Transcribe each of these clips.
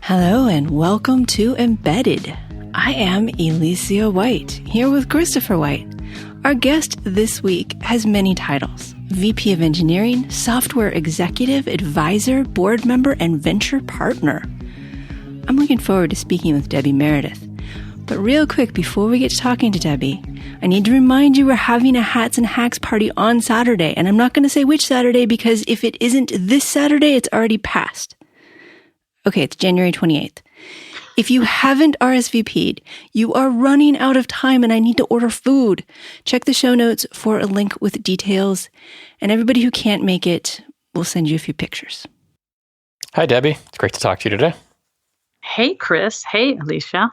Hello and welcome to Embedded. I am Alicia White, here with Christopher White. Our guest this week has many titles: VP of Engineering, Software Executive, Advisor, Board Member, and Venture Partner. I'm looking forward to speaking with Debby Meredith. But real quick, before we get to talking to Debby, I need to remind you we're having a Hats and Hacks party on Saturday. And I'm not going to say which Saturday because if it isn't this Saturday, it's already passed. Okay, it's January 28th. If you haven't RSVP'd, you are running out of time and I need to order food. Check the show notes for a link with details. And everybody who can't make it, we'll send you a few pictures. Hi, Debby. It's great to talk to you today. Hey, Chris. Hey, Alicia.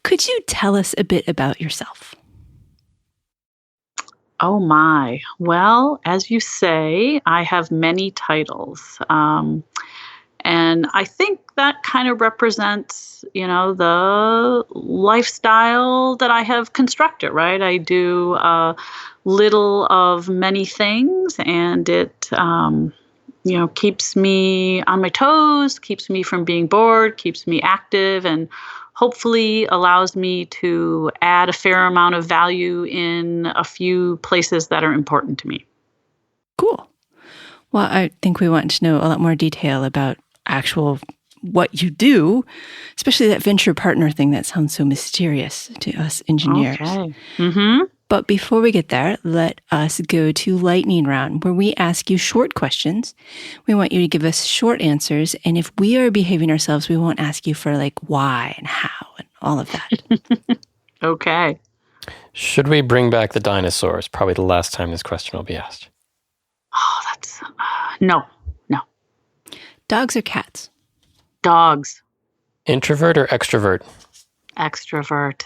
Could you tell us a bit about yourself? Oh, my. Well, as you say, I have many titles. And I think that kind of represents, the lifestyle that I have constructed, right? I do little of many things, and it, keeps me on my toes, keeps me from being bored, keeps me active, and hopefully allows me to add a fair amount of value in a few places that are important to me. Cool. Well, I think we want to know a lot more detail about what you do, especially that venture partner thing that sounds so mysterious to us engineers. Okay. Mm-hmm. But before we get there, let us go to lightning round, where we ask you short questions. We want you to give us short answers. And if we are behaving ourselves, we won't ask you for why and how and all of that. Okay. Should we bring back the dinosaurs? Probably the last time this question will be asked. Oh, that's... No. Dogs or cats? Dogs. Introvert or extrovert? Extrovert.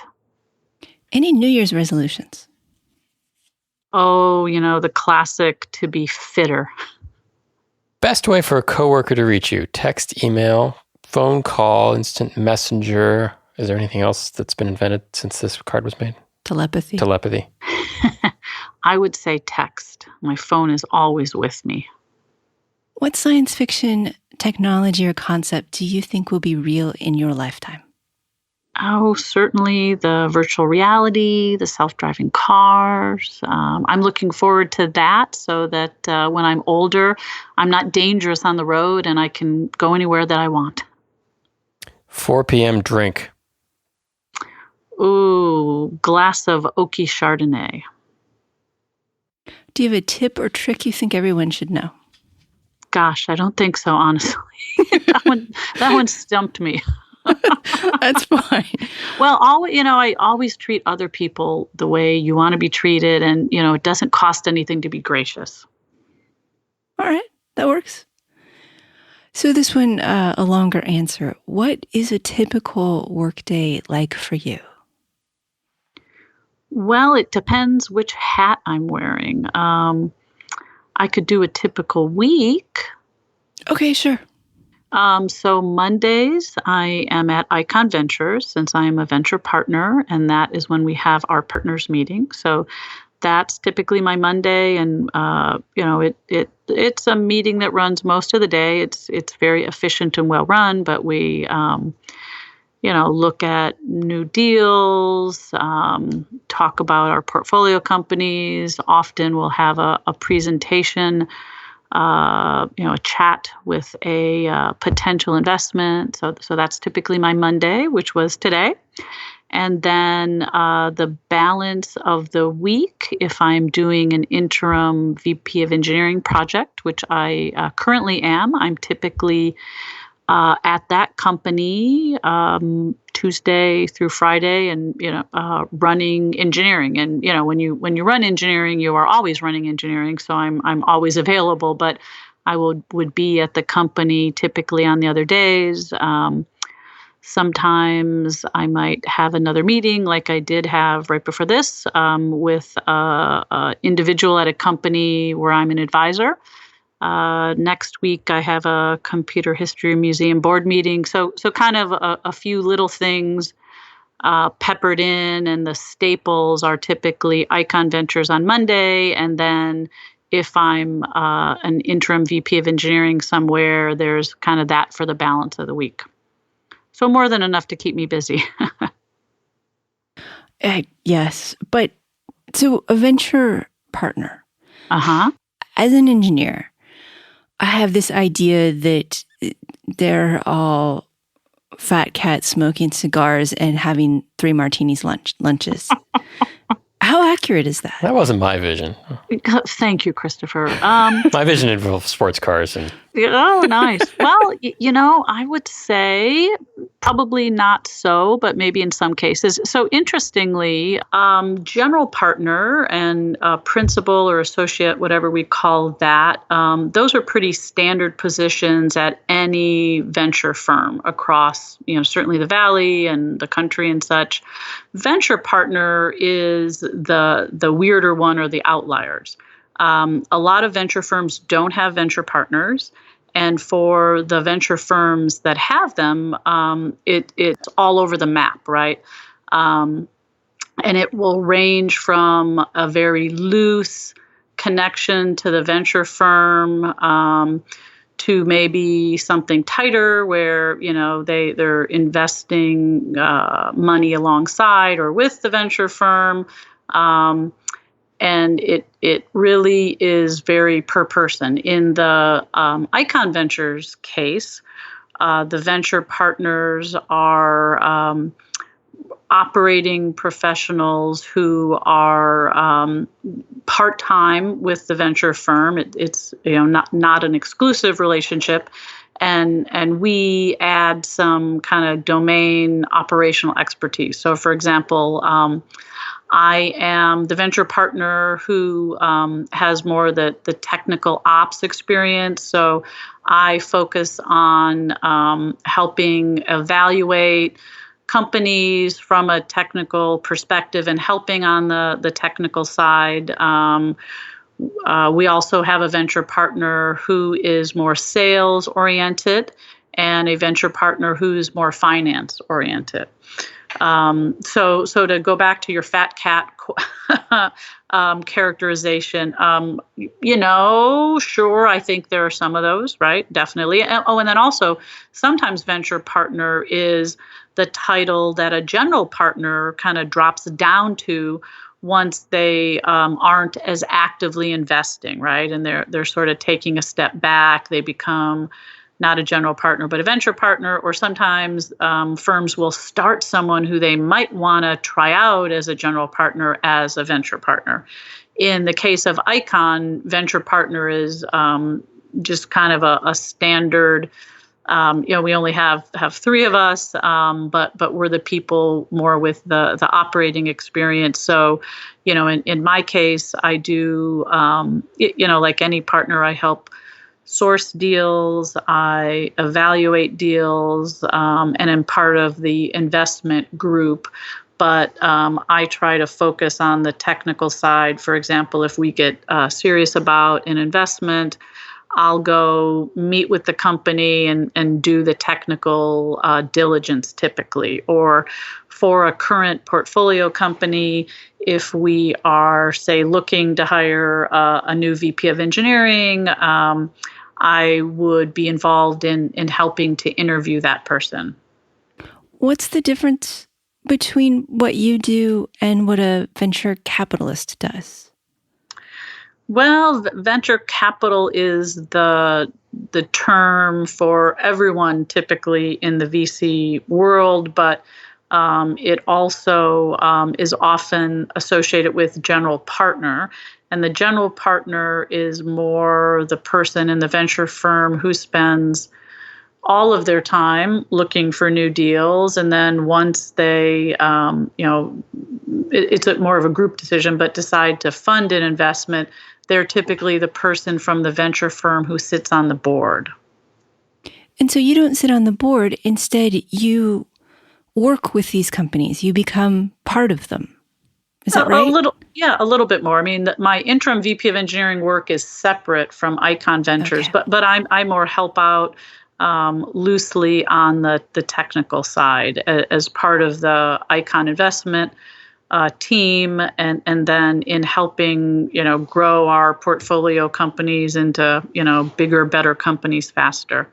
Any New Year's resolutions? Oh, the classic to be fitter. Best way for a coworker to reach you? Text, email, phone call, instant messenger. Is there anything else that's been invented since this card was made? Telepathy. I would say text. My phone is always with me. What science fiction technology or concept do you think will be real in your lifetime? Oh, certainly the virtual reality, the self-driving cars. I'm looking forward to that so that when I'm older, I'm not dangerous on the road and I can go anywhere that I want. 4 p.m. drink. Ooh, glass of oaky Chardonnay. Do you have a tip or trick you think everyone should know? Gosh, I don't think so, honestly. that one stumped me. That's fine. Well, I always treat other people the way you want to be treated, and it doesn't cost anything to be gracious. All right, that works. So this one, a longer answer. What is a typical workday like for you? Well, it depends which hat I'm wearing. I could do a typical week. Okay, sure. So Mondays, I am at Icon Ventures since I am a venture partner, and that is when we have our partners meeting. So that's typically my Monday, and it's a meeting that runs most of the day. It's very efficient and well run, but we look at new deals, talk about our portfolio companies. Often we'll have a presentation, a chat with a potential investment. So that's typically my Monday, which was today. And then the balance of the week, if I'm doing an interim VP of Engineering project, which I currently am, I'm typically at that company Tuesday through Friday, and running engineering. And when you run engineering, you are always running engineering. So I'm always available, but I would be at the company typically on the other days. Sometimes I might have another meeting, like I did have right before this, with an individual at a company where I'm an advisor. Next week, I have a computer history museum board meeting. So kind of a few little things peppered in, and the staples are typically Icon Ventures on Monday, and then if I'm an interim VP of engineering somewhere, there's kind of that for the balance of the week. So more than enough to keep me busy. Yes. But so a venture partner, Uh-huh. as an engineer, I have this idea that they're all fat cats smoking cigars and having 3 martinis lunches. How accurate is that? That wasn't my vision. Thank you, Christopher. My vision involves sports cars and Oh, nice. Well, I would say probably not so, but maybe in some cases. So interestingly, general partner and principal or associate, whatever we call that, those are pretty standard positions at any venture firm across, certainly the Valley and the country and such. Venture partner is the weirder one or the outliers. A lot of venture firms don't have venture partners. And for the venture firms that have them, it's all over the map, right? And it will range from a very loose connection to the venture firm to maybe something tighter where, they're investing money alongside or with the venture firm. And it really is very per person. In the Icon Ventures case, the venture partners are operating professionals who are part-time with the venture firm. It's not an exclusive relationship, and we add some kind of domain operational expertise. So, for example, I am the venture partner who has more the technical ops experience. So I focus on helping evaluate companies from a technical perspective and helping on the technical side. We also have a venture partner who is more sales oriented and a venture partner who's more finance oriented. So to go back to your fat cat characterization, sure, I think there are some of those, right? Definitely. And then also sometimes venture partner is the title that a general partner kind of drops down to once they aren't as actively investing, right? And they're sort of taking a step back. They become not a general partner, but a venture partner, or sometimes firms will start someone who they might want to try out as a general partner as a venture partner. In the case of Icon, venture partner is just kind of a standard. We only have 3 of us, but we're the people more with the operating experience. So, in my case, I do, like any partner, I help source deals, I evaluate deals, and am part of the investment group. But I try to focus on the technical side. For example, if we get serious about an investment, I'll go meet with the company and do the technical diligence typically. Or for a current portfolio company, if we are, say, looking to hire a new VP of engineering, I would be involved in helping to interview that person. What's the difference between what you do and what a venture capitalist does? Well, venture capital is the term for everyone typically in the VC world, but it also is often associated with general partner. And the general partner is more the person in the venture firm who spends all of their time looking for new deals. And then once they, it's more of a group decision, but decide to fund an investment, they're typically the person from the venture firm who sits on the board. And so you don't sit on the board. Instead, you work with these companies. You become part of them. Is that right? A little bit more. I mean, my interim VP of engineering work is separate from Icon Ventures, Okay. but I more help out loosely on the technical side as part of the Icon investment. team, and then in helping, grow our portfolio companies into, bigger, better companies faster.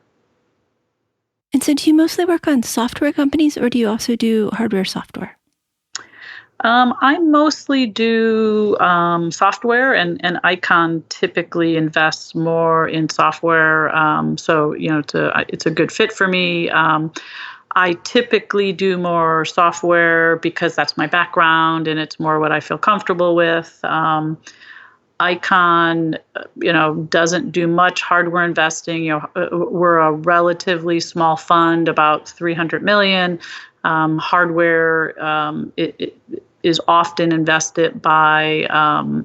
And so do you mostly work on software companies, or do you also do hardware software? I mostly do software, and Icon typically invests more in software. So, it's a good fit for me. I typically do more software because that's my background and it's more what I feel comfortable with. Icon, doesn't do much hardware investing. We're a relatively small fund, about 300 million. Hardware it is often invested by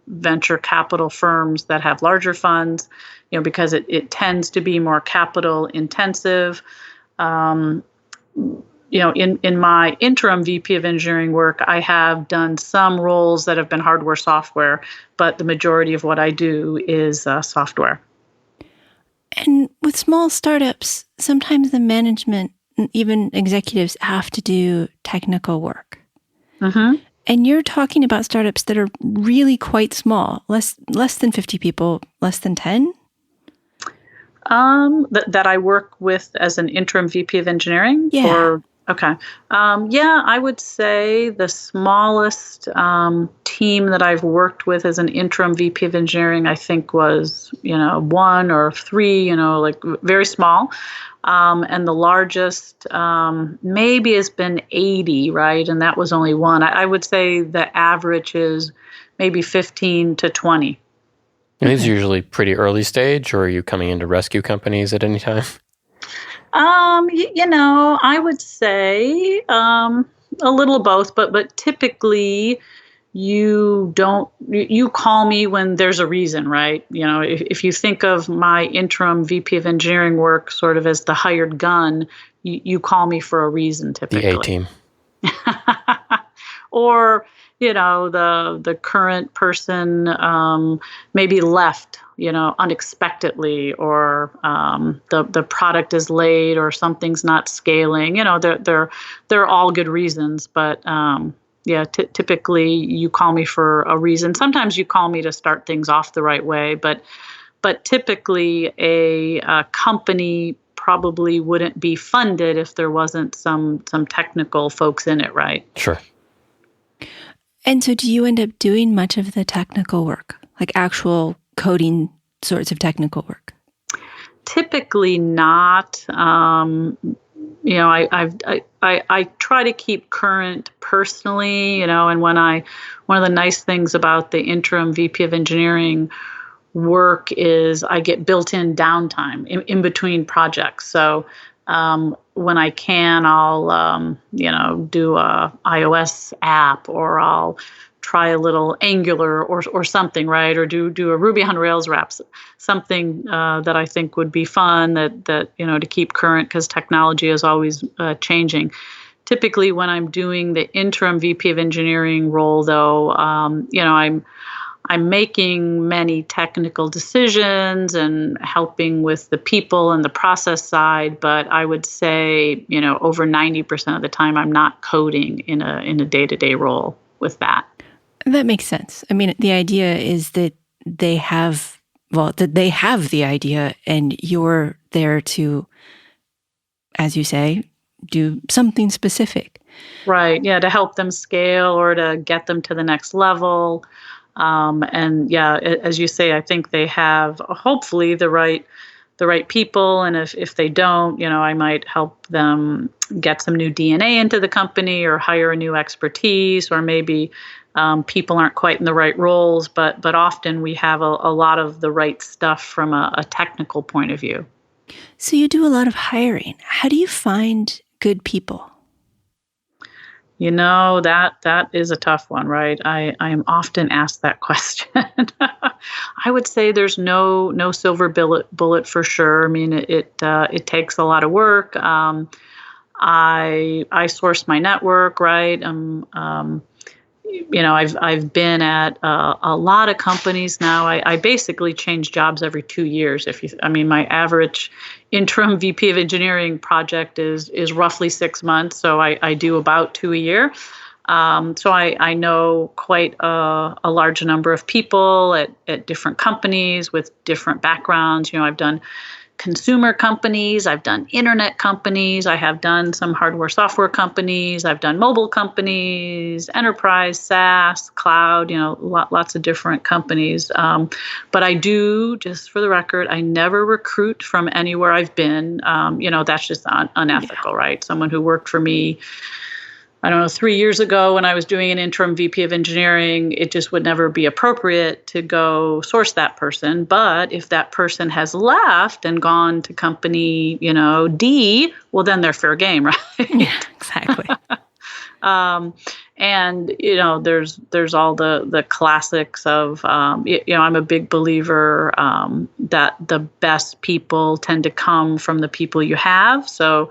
venture capital firms that have larger funds, because it tends to be more capital intensive. In my interim VP of engineering work, I have done some roles that have been hardware software, but the majority of what I do is software. And with small startups, sometimes the management, even executives, have to do technical work. Mm-hmm. And you're talking about startups that are really quite small, less than 50 people, less than 10? That I work with as an interim VP of engineering? Yeah. Okay. I would say the smallest team that I've worked with as an interim VP of engineering, I think was, 1 or 3, like very small. And the largest maybe has been 80, right? And that was only one. I would say the average is maybe 15 to 20. And these are usually pretty early stage, or are you coming into rescue companies at any time? I would say a little of both, but typically you call me when there's a reason, right? If you think of my interim VP of engineering work sort of as the hired gun, you call me for a reason typically. The A-team. Or, the current person maybe left, unexpectedly, or the product is late, or something's not scaling. They're all good reasons, but typically you call me for a reason. Sometimes you call me to start things off the right way, but typically a company probably wouldn't be funded if there wasn't some technical folks in it, right? Sure. And so do you end up doing much of the technical work, like actual coding sorts of technical work? Typically not. I try to keep current personally, and one of the nice things about the interim VP of engineering work is I get built-in downtime in between projects. So when I can, I'll do a iOS app, or I'll try a little Angular or something, right? Or do a Ruby on Rails wrap, something that I think would be fun that to keep current, because technology is always changing. Typically, when I'm doing the interim VP of engineering role, though, I'm making many technical decisions and helping with the people and the process side, but I would say, over 90% of the time I'm not coding in a day-to-day role with that. That makes sense. I mean, the idea is that they have the idea, and you're there to, as you say, do something specific. Right. Yeah, to help them scale or to get them to the next level. As you say, I think they have hopefully the right people. And if they don't, I might help them get some new DNA into the company, or hire a new expertise, or maybe people aren't quite in the right roles. But often we have a lot of the right stuff from a technical point of view. So you do a lot of hiring. How do you find good people? That is a tough one, right? I am often asked that question. I would say there's no silver bullet for sure. I mean, it takes a lot of work. I source my network, right? I've been at a lot of companies now. I basically change jobs every 2 years. My average interim VP of engineering project is roughly 6 months, so I do about 2 a year. So I know quite a large number of people at different companies with different backgrounds. I've done consumer companies, I've done internet companies, I have done some hardware software companies, I've done mobile companies, enterprise, SaaS, cloud, lots of different companies. But I do, just for the record, I never recruit from anywhere I've been. That's just unethical, right? Someone who worked for me, I don't know, 3 years ago when I was doing an interim VP of engineering, it just would never be appropriate to go source that person. But if that person has left and gone to company, D, well, then they're fair game, right? Yeah, exactly. And there's all the classics of I'm a big believer that the best people tend to come from the people you have. So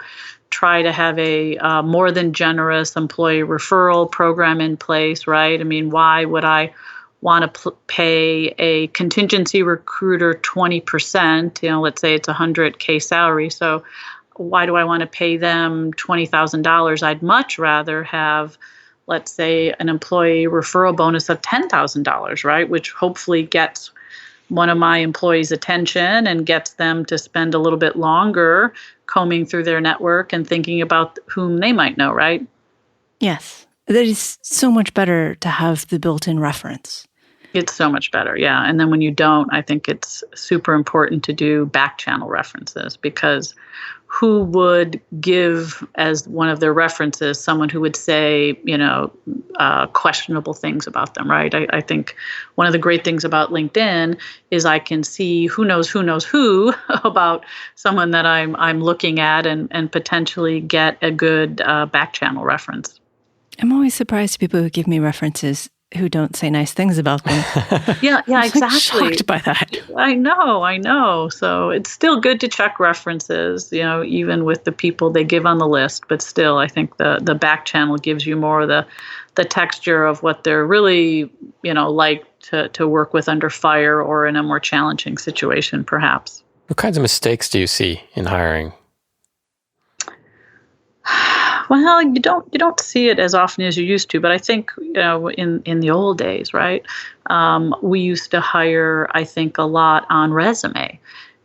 try to have a more than generous employee referral program in place, right? I mean, why would I want to pay a contingency recruiter 20%? Let's say it's $100K salary. So why do I want to pay them $20,000? I'd much rather have, let's say, an employee referral bonus of $10,000, right? Which hopefully gets one of my employees' attention and gets them to spend a little bit longer combing through their network and thinking about whom they might know, right? Yes. That is so much better to have the built-in reference. It's so much better, yeah. And then when you don't, I think it's super important to do back channel references, because who would give as one of their references someone who would say, questionable things about them, right? I think one of the great things about LinkedIn is I can see who knows who about someone that I'm looking at and potentially get a good back channel reference. I'm always surprised people who give me references who don't say nice things about them. Yeah, exactly. Shocked by that. I know. So it's still good to check references, even with the people they give on the list. But still, I think the back channel gives you more of the texture of what they're really, like to work with under fire or in a more challenging situation, perhaps. What kinds of mistakes do you see in hiring? Well, you don't see it as often as you used to, but I think in the old days, right? We used to hire, I think, a lot on resume,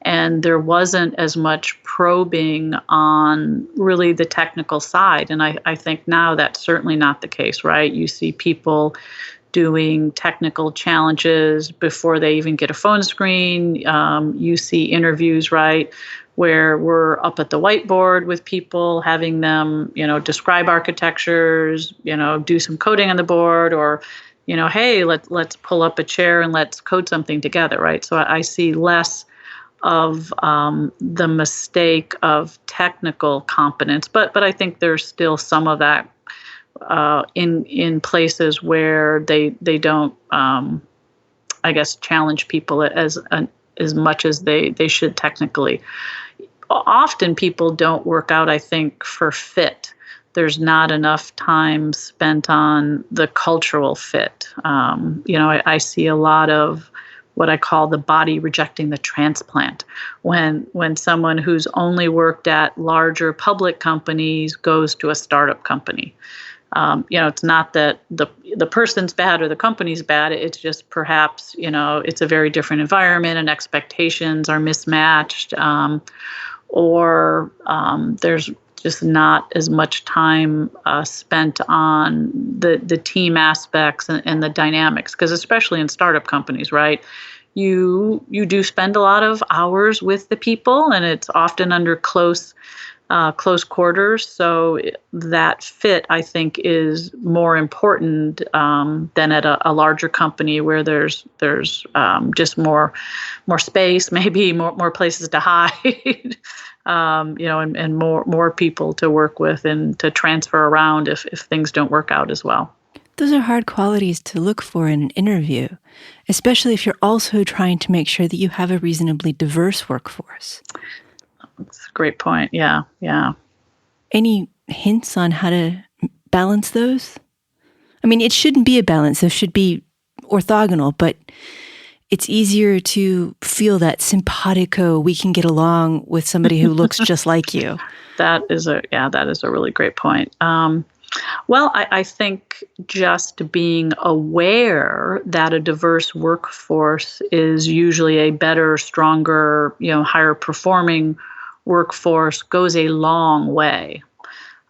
and there wasn't as much probing on really the technical side. And I think now that's certainly not the case, right? You see people doing technical challenges before they even get a phone screen. You see interviews, right, where we're up at the whiteboard with people, having them, describe architectures, do some coding on the board, or, hey, let's pull up a chair and let's code something together, right? So I see less of the mistake of technical competence, but I think there's still some of that in places where they don't, I guess, challenge people as much as they should technically. Often people don't work out, I think, for fit. There's not enough time spent on the cultural fit. I see a lot of what I call the body rejecting the transplant. When someone who's only worked at larger public companies goes to a startup company. It's not that the person's bad or the company's bad. It's just perhaps, it's a very different environment and expectations are mismatched. Or there's just not as much time spent on the team aspects and the dynamics. Because especially in startup companies, right, you do spend a lot of hours with the people, and it's often under close quarters. So that fit, I think, is more important than at a larger company where there's just more space, maybe more places to hide, and more people to work with and to transfer around if things don't work out as well. Those are hard qualities to look for in an interview, especially if you're also trying to make sure that you have a reasonably diverse workforce. That's a great point. Yeah. Any hints on how to balance those? I mean, it shouldn't be a balance. Those should be orthogonal, but it's easier to feel that simpatico, we can get along with somebody who looks just like you. That is a really great point. Well, I think just being aware that a diverse workforce is usually a better, stronger, higher performing workforce goes a long way.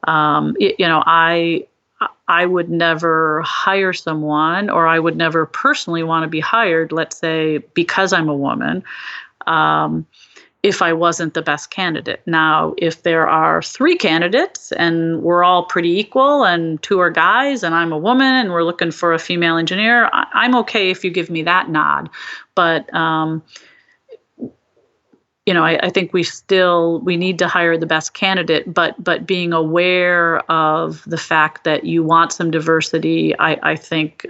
I would never hire someone, or I would never personally want to be hired, let's say, because I'm a woman. If I wasn't the best candidate. Now, if there are 3 candidates and we're all pretty equal and 2 are guys and I'm a woman and we're looking for a female engineer, I'm okay if you give me that nod. But, I think we need to hire the best candidate, but being aware of the fact that you want some diversity, I think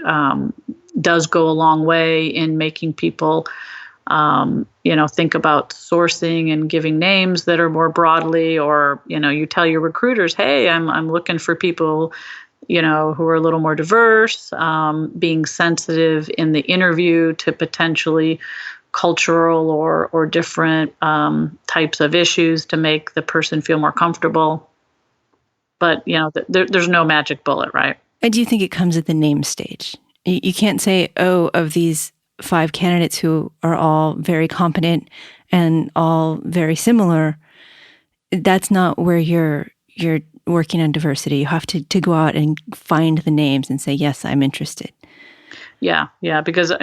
does go a long way in making people think about sourcing and giving names that are more broadly, or, you tell your recruiters, hey, I'm looking for people, who are a little more diverse, being sensitive in the interview to potentially cultural or different types of issues to make the person feel more comfortable. But, there's no magic bullet, right? I do think it comes at the name stage. You can't say, of these 5 candidates who are all very competent and all very similar, that's not where you're working on diversity. You have to go out and find the names and say, yes, I'm interested. Yeah. Because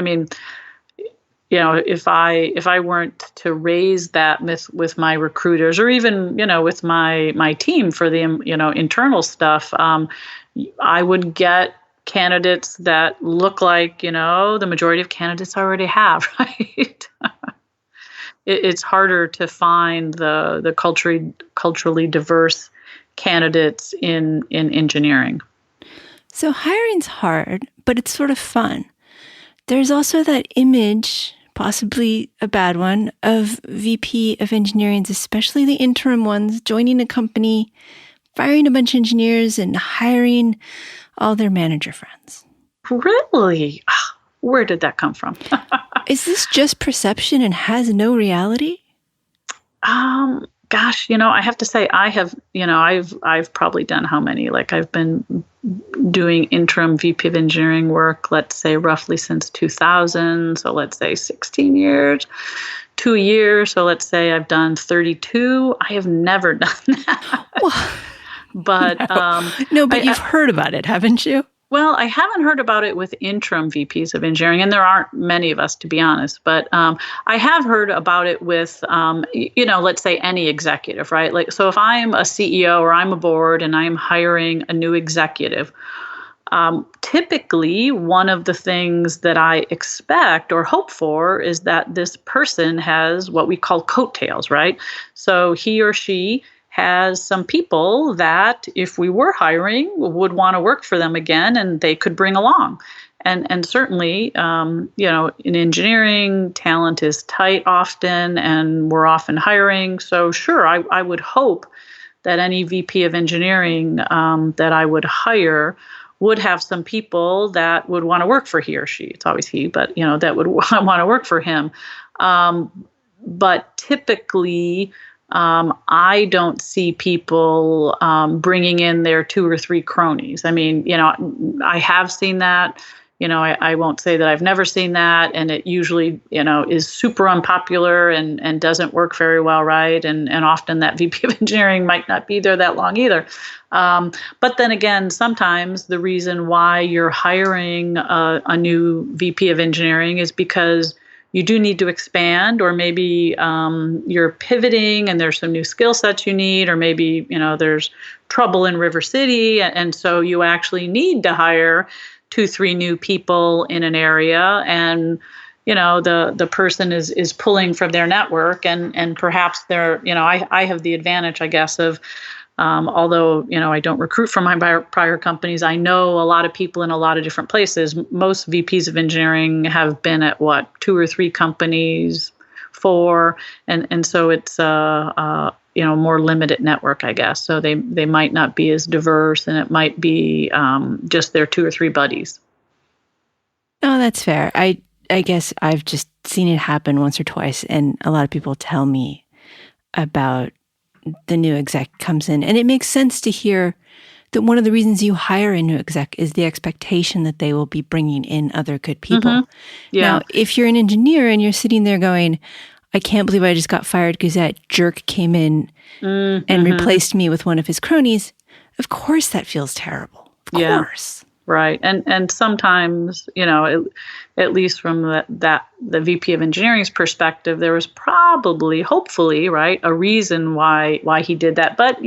if I weren't to raise that with my recruiters, or even with my team for the internal stuff, I would get candidates that look like, the majority of candidates already have, right? It's harder to find the culturally diverse candidates in engineering. So hiring's hard, but it's sort of fun. There's also that image, possibly a bad one, of VP of engineering, especially the interim ones, joining a company, firing a bunch of engineers and hiring all their manager friends. Really? Where did that come from? Is this just perception and has no reality? Gosh, I have to say I've probably done how many? Like, I've been doing interim VP of engineering work, let's say roughly since 2000. So let's say 16 years, 2 years. So let's say I've done 32. I have never done that. Well, but but you've heard about it, haven't you? Well, I haven't heard about it with interim VPs of engineering, and there aren't many of us, to be honest. But I have heard about it with, let's say any executive, right? Like, so if I'm a CEO or I'm a board and I'm hiring a new executive, typically one of the things that I expect or hope for is that this person has what we call coattails, right? So he or she has some people that, if we were hiring, would want to work for them again, and they could bring along. And certainly, in engineering, talent is tight often, and we're often hiring. So sure, I would hope that any VP of engineering that I would hire would have some people that would want to work for he or she. It's always he, but that would want to work for him. But typically, I don't see people bringing in their 2 or 3 cronies. I mean, I have seen that. I won't say that I've never seen that, and it usually, is super unpopular and doesn't work very well, right? And often that VP of engineering might not be there that long either. But then again, sometimes the reason why you're hiring a new VP of engineering is because you do need to expand, or maybe you're pivoting and there's some new skill sets you need, or maybe, there's trouble in River City. And so you actually need to hire 2, 3 new people in an area. And, the person is pulling from their network, and perhaps they're, I have the advantage, I guess, of, although, I don't recruit from my prior companies, I know a lot of people in a lot of different places. Most VPs of engineering have been at 2 or 3 companies, 4. And so it's a more limited network, I guess. So they might not be as diverse, and it might be just their 2 or 3 buddies. Oh, that's fair. I guess I've just seen it happen once or twice, and a lot of people tell me about the new exec comes in, and it makes sense to hear that one of the reasons you hire a new exec is the expectation that they will be bringing in other good people. Mm-hmm. Yeah. Now, if you're an engineer and you're sitting there going, I can't believe I just got fired because that jerk came in and replaced me with one of his cronies, of course that feels terrible. Of course. Right. And sometimes, at least from the VP of Engineering's perspective, there was probably, hopefully, right, a reason why he did that. But,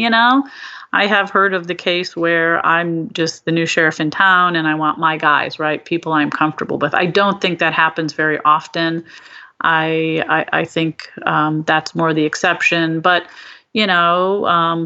I have heard of the case where I'm just the new sheriff in town and I want my guys, right, people I'm comfortable with. I don't think that happens very often. I think that's more the exception. But,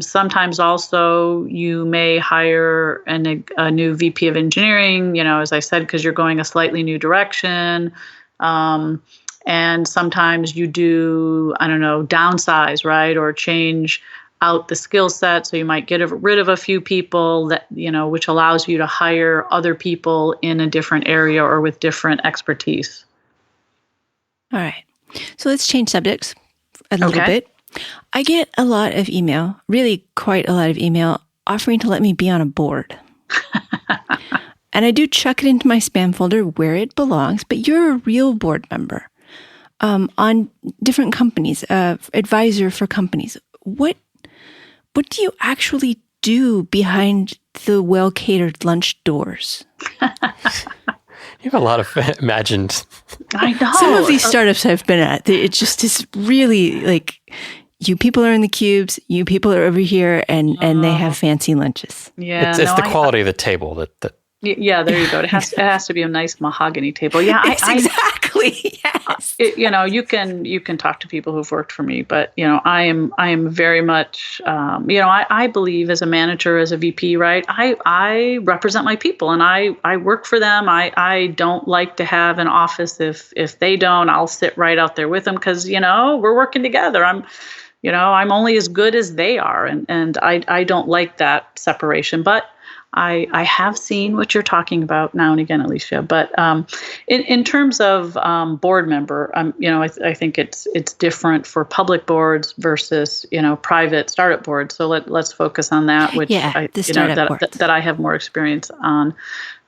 sometimes also you may hire a new VP of engineering, as I said, because you're going a slightly new direction. And sometimes you do, downsize, right, or change out the skill set. So you might get rid of a few people that, which allows you to hire other people in a different area or with different expertise. All right. So let's change subjects a little bit. I get a lot of email, really quite a lot of email, offering to let me be on a board. And I do chuck it into my spam folder where it belongs, but you're a real board member on different companies, advisor for companies. What do you actually do behind the well-catered lunch doors? You have a lot of imagined. I know. Some of these startups I've been at, it just is really like, you people are in the cubes, you people are over here, and they have fancy lunches. Yeah, it's the quality of the table that. Yeah, there you go. It has to be a nice mahogany table. Yeah, exactly. Yes. You can talk to people who've worked for me, but I am very much I believe as a manager, as a VP, right? I represent my people and I work for them. I don't like to have an office if they don't. I'll sit right out there with them because we're working together. I'm only as good as they are, and I don't like that separation, but. I have seen what you're talking about now and again, Alicia. But in terms of board member, I think it's different for public boards versus private startup boards. So let's focus on that, which that I have more experience on.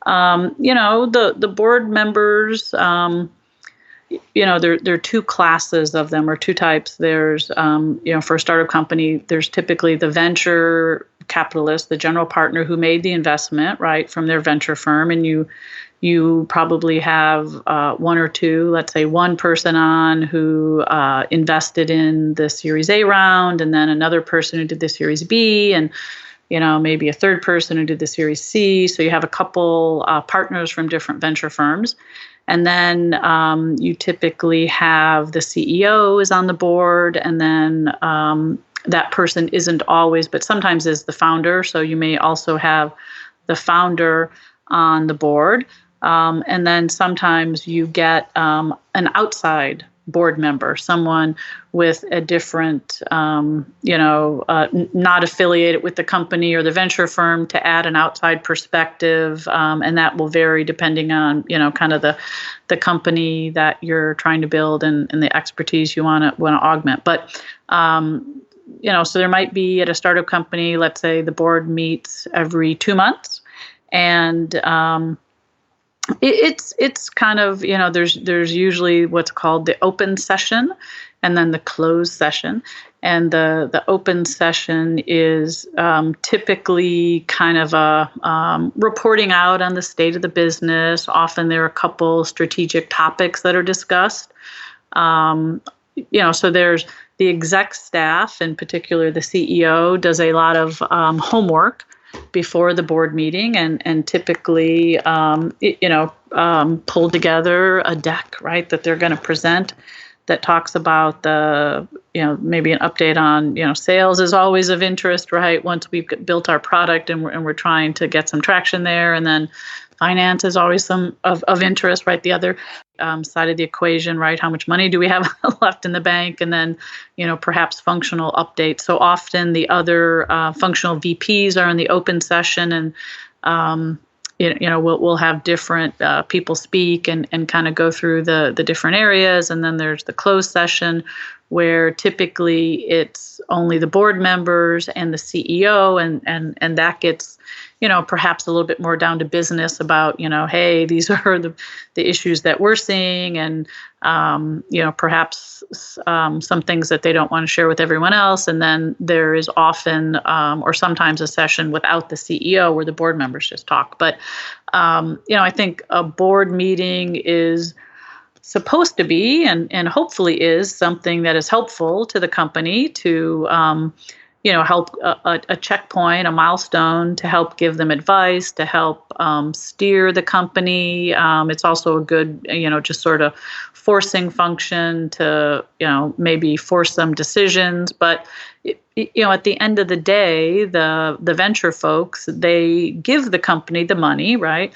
The board members. There are two classes of them, or two types. There's, for a startup company, there's typically the venture capitalist, the general partner who made the investment, right, from their venture firm. And you probably have one or two, let's say one person on who invested in the Series A round, and then another person who did the Series B, and maybe a third person who did the Series C. So you have a couple partners from different venture firms. And then you typically have the CEO is on the board, and then that person isn't always, but sometimes is the founder. So you may also have the founder on the board. And then sometimes you get an outside board member, someone with a different, not affiliated with the company or the venture firm, to add an outside perspective. And that will vary depending on, kind of the company that you're trying to build and the expertise you want to augment. But, so there might be at a startup company, let's say the board meets every 2 months, and it's kind of, there's usually what's called the open session and then the closed session. And the open session is typically kind of a reporting out on the state of the business. Often there are a couple strategic topics that are discussed. So there's the exec staff, in particular the CEO, does a lot of homework before the board meeting and typically, pull together a deck, right, that they're going to present that talks about the, maybe an update on, sales is always of interest, right? Once we've built our product and we're trying to get some traction there, and then finance is always some of interest, right? The other side of the equation, right? How much money do we have left in the bank? And then, perhaps functional updates. So often the other functional VPs are in the open session, and we'll have different people speak and kind of go through the different areas. And then there's the closed session where typically it's only the board members and the CEO, and that gets, perhaps a little bit more down to business about, hey, these are the issues that we're seeing, and, perhaps some things that they don't want to share with everyone else. And then there is often, or sometimes, a session without the CEO where the board members just talk. But, I think a board meeting is supposed to be, and hopefully is, something that is helpful to the company to, help a checkpoint, a milestone, to help give them advice, to help steer the company. It's also a good, just sort of forcing function to, maybe force some decisions. But, at the end of the day, the venture folks, they give the company the money, right?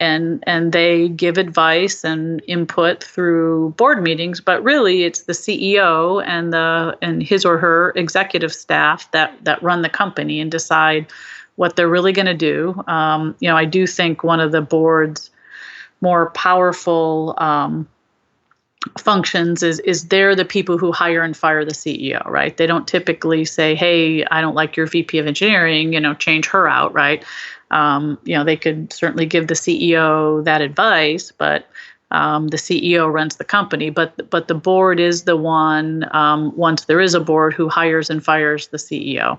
And they give advice and input through board meetings, but really it's the CEO and his or her executive staff that run the company and decide what they're really going to do. I do think one of the board's more powerful functions is they're the people who hire and fire the CEO, right? They don't typically say, hey, I don't like your VP of engineering, change her out, right? They could certainly give the CEO that advice, but the CEO runs the company. But the board is the one, once there is a board, who hires and fires the CEO.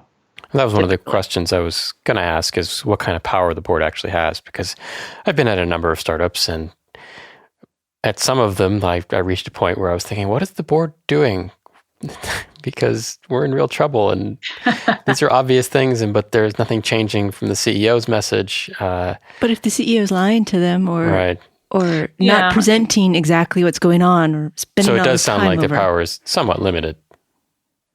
That was one of the questions I was going to ask, is what kind of power the board actually has, because I've been at a number of startups, and at some of them, I reached a point where I was thinking, what is the board doing? Because we're in real trouble, and these are obvious things, but there's nothing changing from the CEO's message. But if the CEO is lying to them, or right. or not presenting exactly what's going on, or spending all this time, so it does sound like their power is somewhat limited.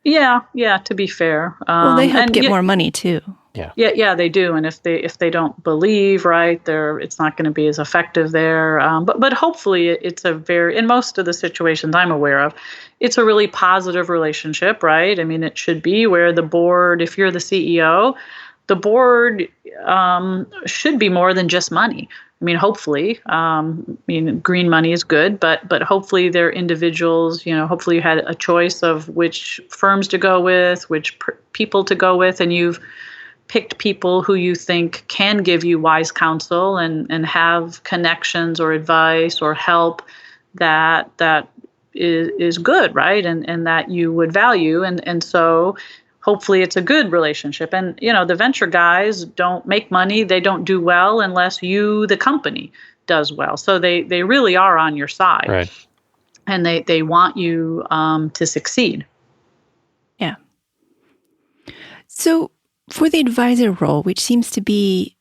Yeah, to be fair. Well, they help get more money too. Yeah, they do. And if they don't believe, right, it's not going to be as effective there. But hopefully it's in most of the situations I'm aware of, it's a really positive relationship, right? I mean, it should be where the board, if you're the CEO, the board should be more than just money. I mean, hopefully, green money is good, but hopefully they're individuals. Hopefully you had a choice of which firms to go with, which people to go with, and you've picked people who you think can give you wise counsel and have connections or advice or help that is good, right? And that you would value. And so hopefully it's a good relationship. And, the venture guys don't make money. They don't do well unless the company, does well. So they really are on your side. Right. And they want you to succeed. Yeah. So for the advisor role, which seems to be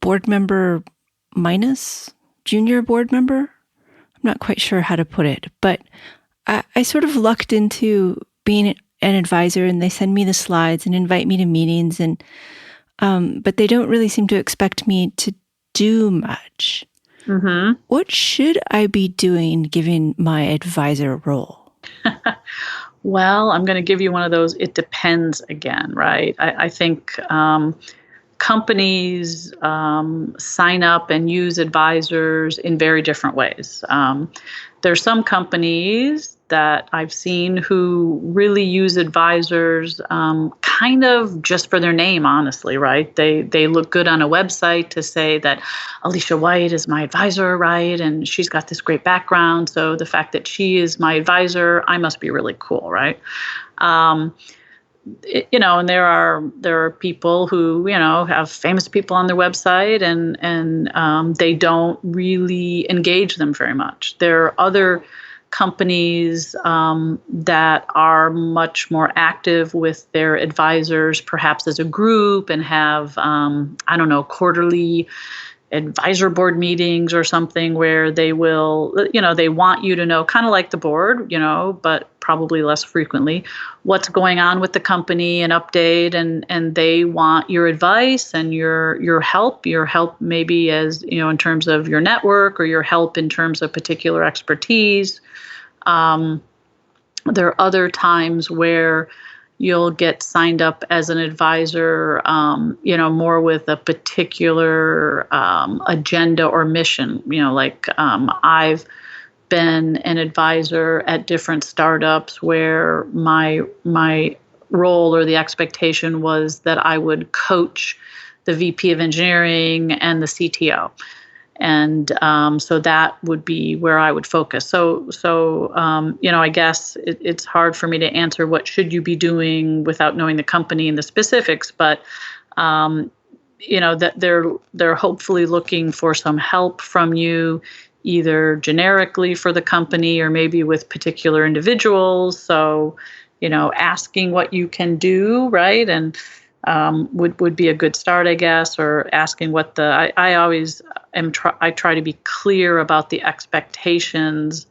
board member minus junior board member, I'm not quite sure how to put it, but I sort of lucked into being an advisor, and they send me the slides and invite me to meetings, and but they don't really seem to expect me to do much. Mm-hmm. What should I be doing given my advisor role? Well, I'm going to give you one of those, it depends again, right? I think companies sign up and use advisors in very different ways. There's some companies that I've seen who really use advisors kind of just for their name, honestly, right? They look good on a website to say that Alicia White is my advisor, right? And she's got this great background. So the fact that she is my advisor, I must be really cool, right? And there are people who, have famous people on their website and they don't really engage them very much. There are other companies that are much more active with their advisors, perhaps as a group, and have, quarterly advisor board meetings or something where they will, they want you to know, kind of like the board, but probably less frequently, what's going on with the company and update, and they want your advice and your help maybe as, in terms of your network, or your help in terms of particular expertise. There are other times where, you'll get signed up as an advisor, more with a particular agenda or mission. I've been an advisor at different startups where my role or the expectation was that I would coach the VP of engineering and the CTO. And so that would be where I would focus. So I guess it's hard for me to answer what should you be doing without knowing the company and the specifics. But that they're hopefully looking for some help from you, either generically for the company or maybe with particular individuals. So asking what you can do, right, and would be a good start, I guess, or asking what I always I try to be clear about the expectations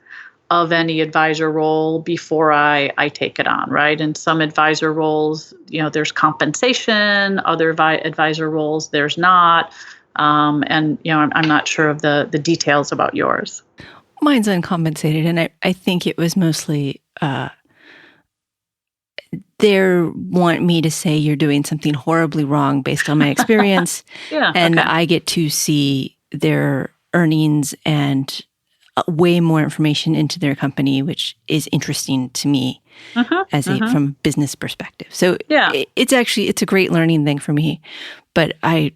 of any advisor role before I take it on, right? And some advisor roles, there's compensation, other advisor roles, there's not. I'm not sure of the details about yours. Mine's uncompensated, and I think it was mostly they want me to say you're doing something horribly wrong based on my experience. Yeah, and okay. I get to see their earnings and way more information into their company, which is interesting to me from a business perspective. So it's a great learning thing for me. But I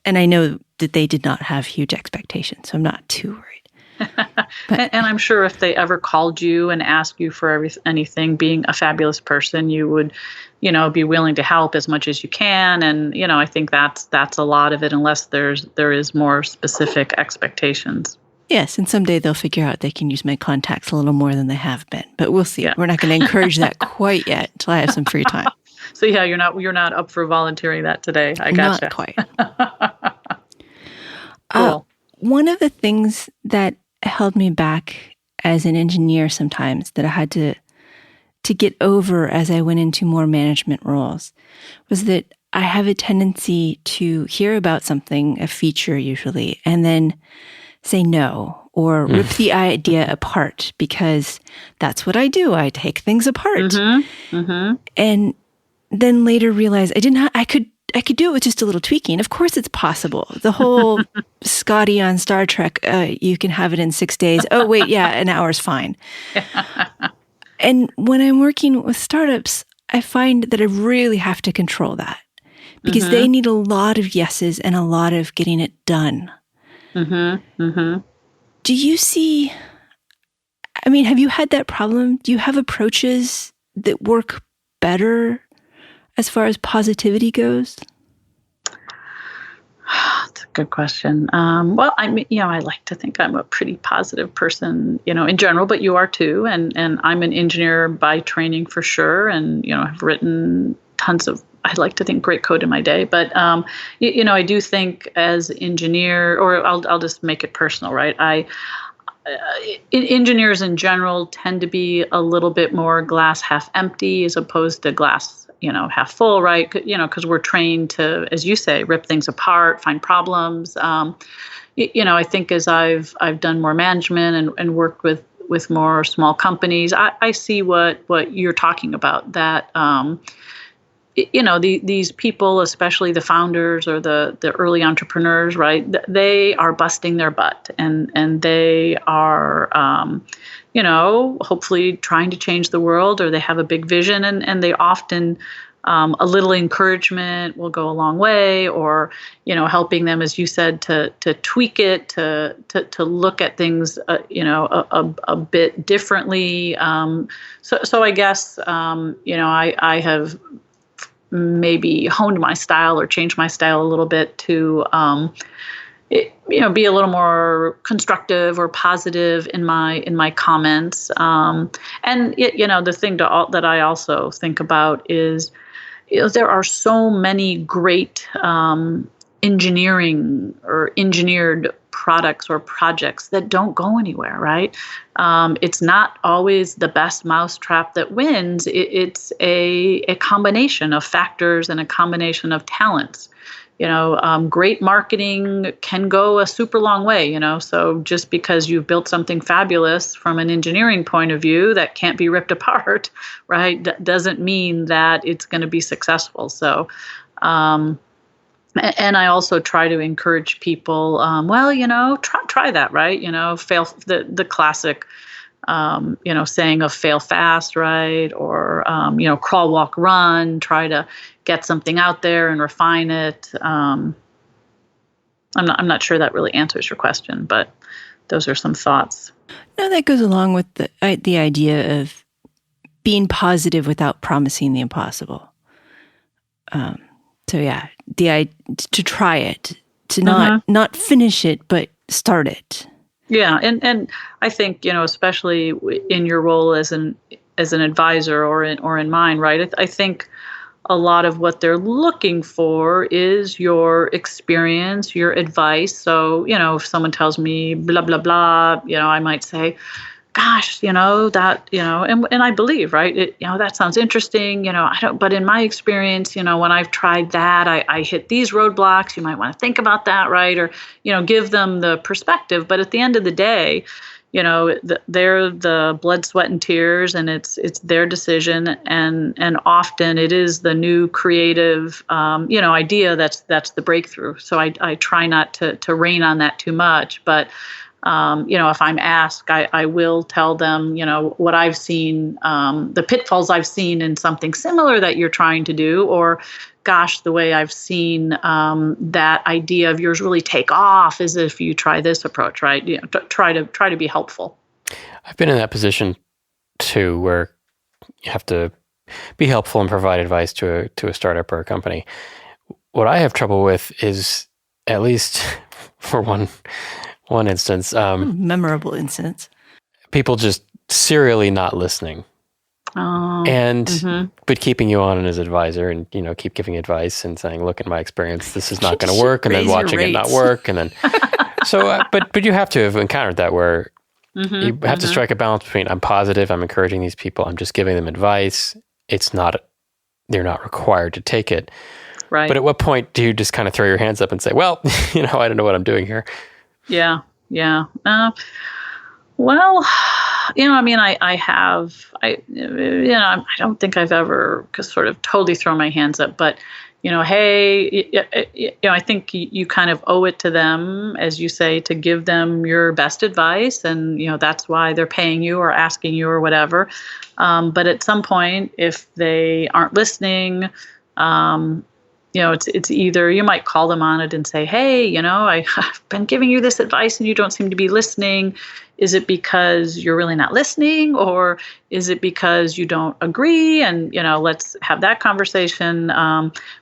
know that they did not have huge expectations, so I'm not too worried. And I'm sure if they ever called you and asked you for anything, being a fabulous person, you would, be willing to help as much as you can. And, I think that's a lot of it, unless there is more specific expectations. Yes, and someday they'll figure out they can use my contacts a little more than they have been. But we'll see. Yeah. We're not going to encourage that quite yet until I have some free time. So you're not up for volunteering that today. I gotcha. Not quite. Cool. One of the things that held me back as an engineer sometimes that I had to get over as I went into more management roles was that I have a tendency to hear about something, a feature usually, and then say no or rip the idea apart, because that's what I do. I take things apart. And then later realize I could do it with just a little tweaking. Of course it's possible. The whole Scotty on Star Trek, you can have it in 6 days. Oh, wait, yeah, an hour's fine. And when I'm working with startups, I find that I really have to control that because they need a lot of yeses and a lot of getting it done. Do you see, have you had that problem? Do you have approaches that work better as far as positivity goes? That's a good question. Well, I like to think I'm a pretty positive person, in general, but you are too. And I'm an engineer by training for sure. And, I've written tons of, I'd like to think, great code in my day. But, I do think as engineer, or I'll just make it personal, right? Engineers in general tend to be a little bit more glass half empty as opposed to glass half full, right? Because we're trained to, as you say, rip things apart, find problems. I think as I've done more management and worked with more small companies, I see what you're talking about, that, these people, especially the founders or the early entrepreneurs, right? They are busting their butt and they are, hopefully trying to change the world, or they have a big vision, and they often, a little encouragement will go a long way, or, helping them, as you said, to tweak it, to look at things, a bit differently. So I guess, I have maybe honed my style or changed my style a little bit to, be a little more constructive or positive in my comments. And the thing that I also think about is, there are so many great engineering or engineered products or projects that don't go anywhere, right? It's not always the best mousetrap that wins. It's a combination of factors and a combination of talents. great marketing can go a super long way, So just because you've built something fabulous from an engineering point of view that can't be ripped apart, right, doesn't mean that it's going to be successful. So, and I also try to encourage people, try that, right? Fail, the classic, saying of fail fast, right? Or, crawl, walk, run, try to get something out there and refine it. I'm not sure that really answers your question, but those are some thoughts. No, that goes along with the idea of being positive without promising the impossible. So yeah, to try it, to not finish it, but start it. Yeah, and I think especially in your role as an advisor or in mine, right? I think a lot of what they're looking for is your experience, your advice. So if someone tells me blah blah blah, I might say, gosh, that, and I believe, right? That sounds interesting. I don't, but in my experience, when I've tried that, I hit these roadblocks. You might want to think about that, right? Or, give them the perspective. But at the end of the day, they're the blood, sweat, and tears, and it's their decision. And often it is the new creative, idea that's the breakthrough. So I try not to rain on that too much, but if I'm asked, I will tell them, what I've seen, the pitfalls I've seen in something similar that you're trying to do, or gosh, the way I've seen that idea of yours really take off is if you try this approach, right? Try to be helpful. I've been in that position too, where you have to be helpful and provide advice to a startup or a company. What I have trouble with is, at least for one instance, memorable instance, people just serially not listening, but keeping you on as advisor, and keep giving advice and saying, "Look, in my experience, this is not going to work," and then watching it not work, and then but you have to have encountered that where you have to strike a balance between I'm positive, I'm encouraging these people, I'm just giving them advice. They're not required to take it, right? But at what point do you just kind of throw your hands up and say, "Well, I don't know what I'm doing here"? Yeah. Well, I don't think I've ever sort of totally thrown my hands up, but, hey, I think you kind of owe it to them, as you say, to give them your best advice. And, that's why they're paying you or asking you or whatever. But at some point, if they aren't listening, it's either you might call them on it and say, hey, I've been giving you this advice and you don't seem to be listening. Is it because you're really not listening, or is it because you don't agree? And, let's have that conversation.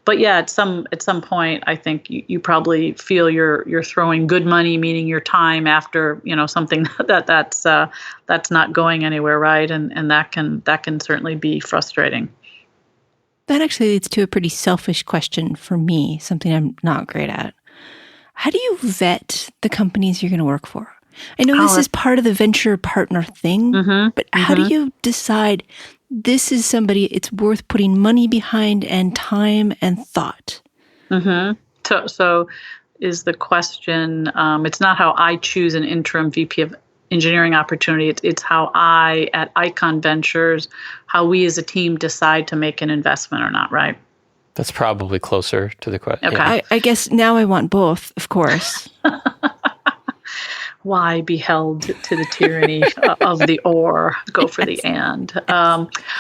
But yeah, at some point, I think you probably feel you're throwing good money, meaning your time, after, something that's not going anywhere, right? And that can certainly be frustrating. That actually leads to a pretty selfish question for me, something I'm not great at. How do you vet the companies you're going to work for? I know this is part of the venture partner thing, but how do you decide this is somebody it's worth putting money behind and time and thought? So is the question, it's not how I choose an interim VP of engineering opportunity. It's how I, at Icon Ventures, how we as a team decide to make an investment or not, right? That's probably closer to the question. Okay. Yeah. I guess now I want both, of course. Why be held to the tyranny of the or? Go for the and.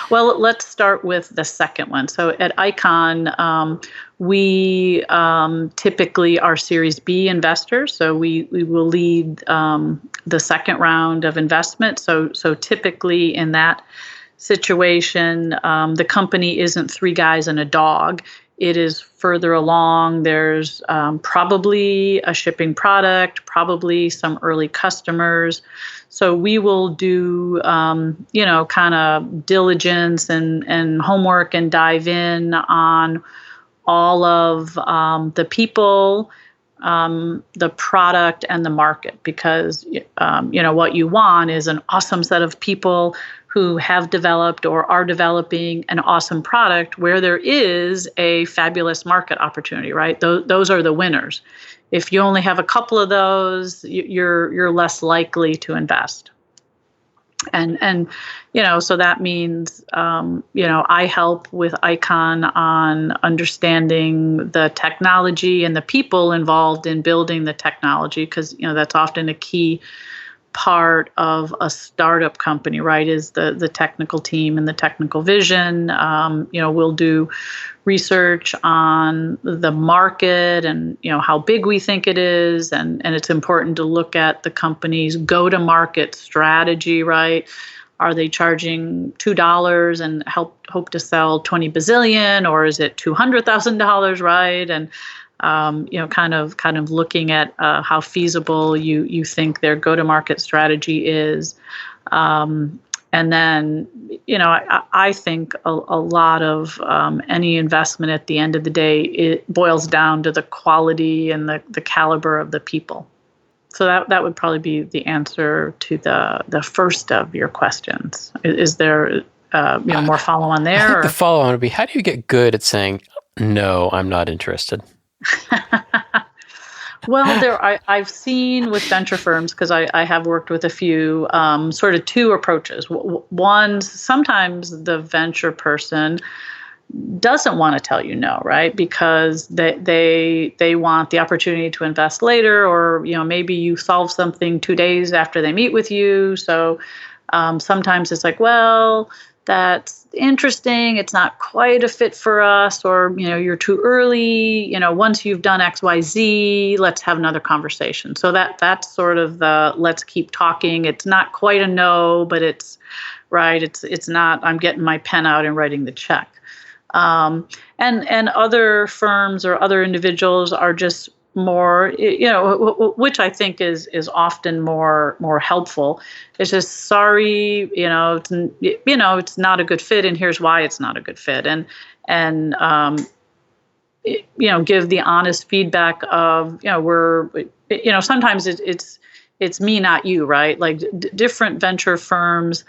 Well, let's start with the second one. So at Icon, we typically are Series B investors. So we will lead the second round of investment. So typically in that situation, the company isn't three guys and a dog. It is further along. There's probably a shipping product, probably some early customers. So we will do, kind of diligence and homework and dive in on all of the people, the product, and the market, because, what you want is an awesome set of people who have developed or are developing an awesome product where there is a fabulous market opportunity, right? Those are the winners. If you only have a couple of those, you're less likely to invest. And so that means I help with Icon on understanding the technology and the people involved in building the technology, because that's often a key part of a startup company, right, is the technical team and the technical vision. We'll do research on the market and how big we think it is, and it's important to look at the company's go-to-market strategy, right? Are they charging $2 and hope to sell 20 bazillion, or is it $200,000, right? And kind of looking at how feasible you think their go-to-market strategy is. And then, I think a lot of any investment at the end of the day, it boils down to the quality and the caliber of the people. So that would probably be the answer to the first of your questions. Is there more follow-on there? I think the follow-on would be, how do you get good at saying, no, I'm not interested? Well, I've seen with venture firms, because I have worked with a few, sort of two approaches. One, sometimes the venture person doesn't want to tell you no, right? Because they want the opportunity to invest later, or maybe you solve something 2 days after they meet with you. So sometimes it's like, well, that's interesting, it's not quite a fit for us, or you're too early, once you've done XYZ, let's have another conversation. So that's sort of the let's keep talking. It's not quite a no, but it's right, it's not I'm getting my pen out and writing the check. And other firms or other individuals are just more, which I think is often more helpful. It's just, sorry, it's not a good fit, and here's why it's not a good fit, and give the honest feedback of, we're, sometimes it's me, not you, right? Like different venture firms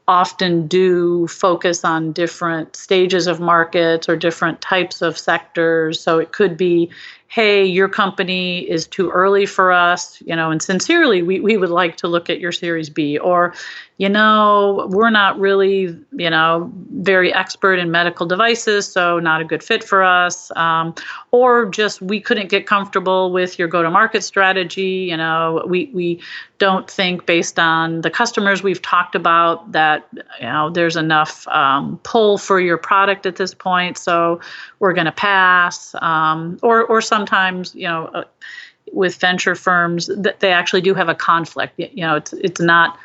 often do focus on different stages of markets or different types of sectors. So it could be, hey, your company is too early for us, and sincerely, we would like to look at your Series B. Or, we're not really, very expert in medical devices, so not a good fit for us. Or just, we couldn't get comfortable with your go-to-market strategy. We don't think, based on the customers we've talked about, that, there's enough pull for your product at this point, so we're going to pass. Or sometimes, with venture firms, that they actually do have a conflict. It's not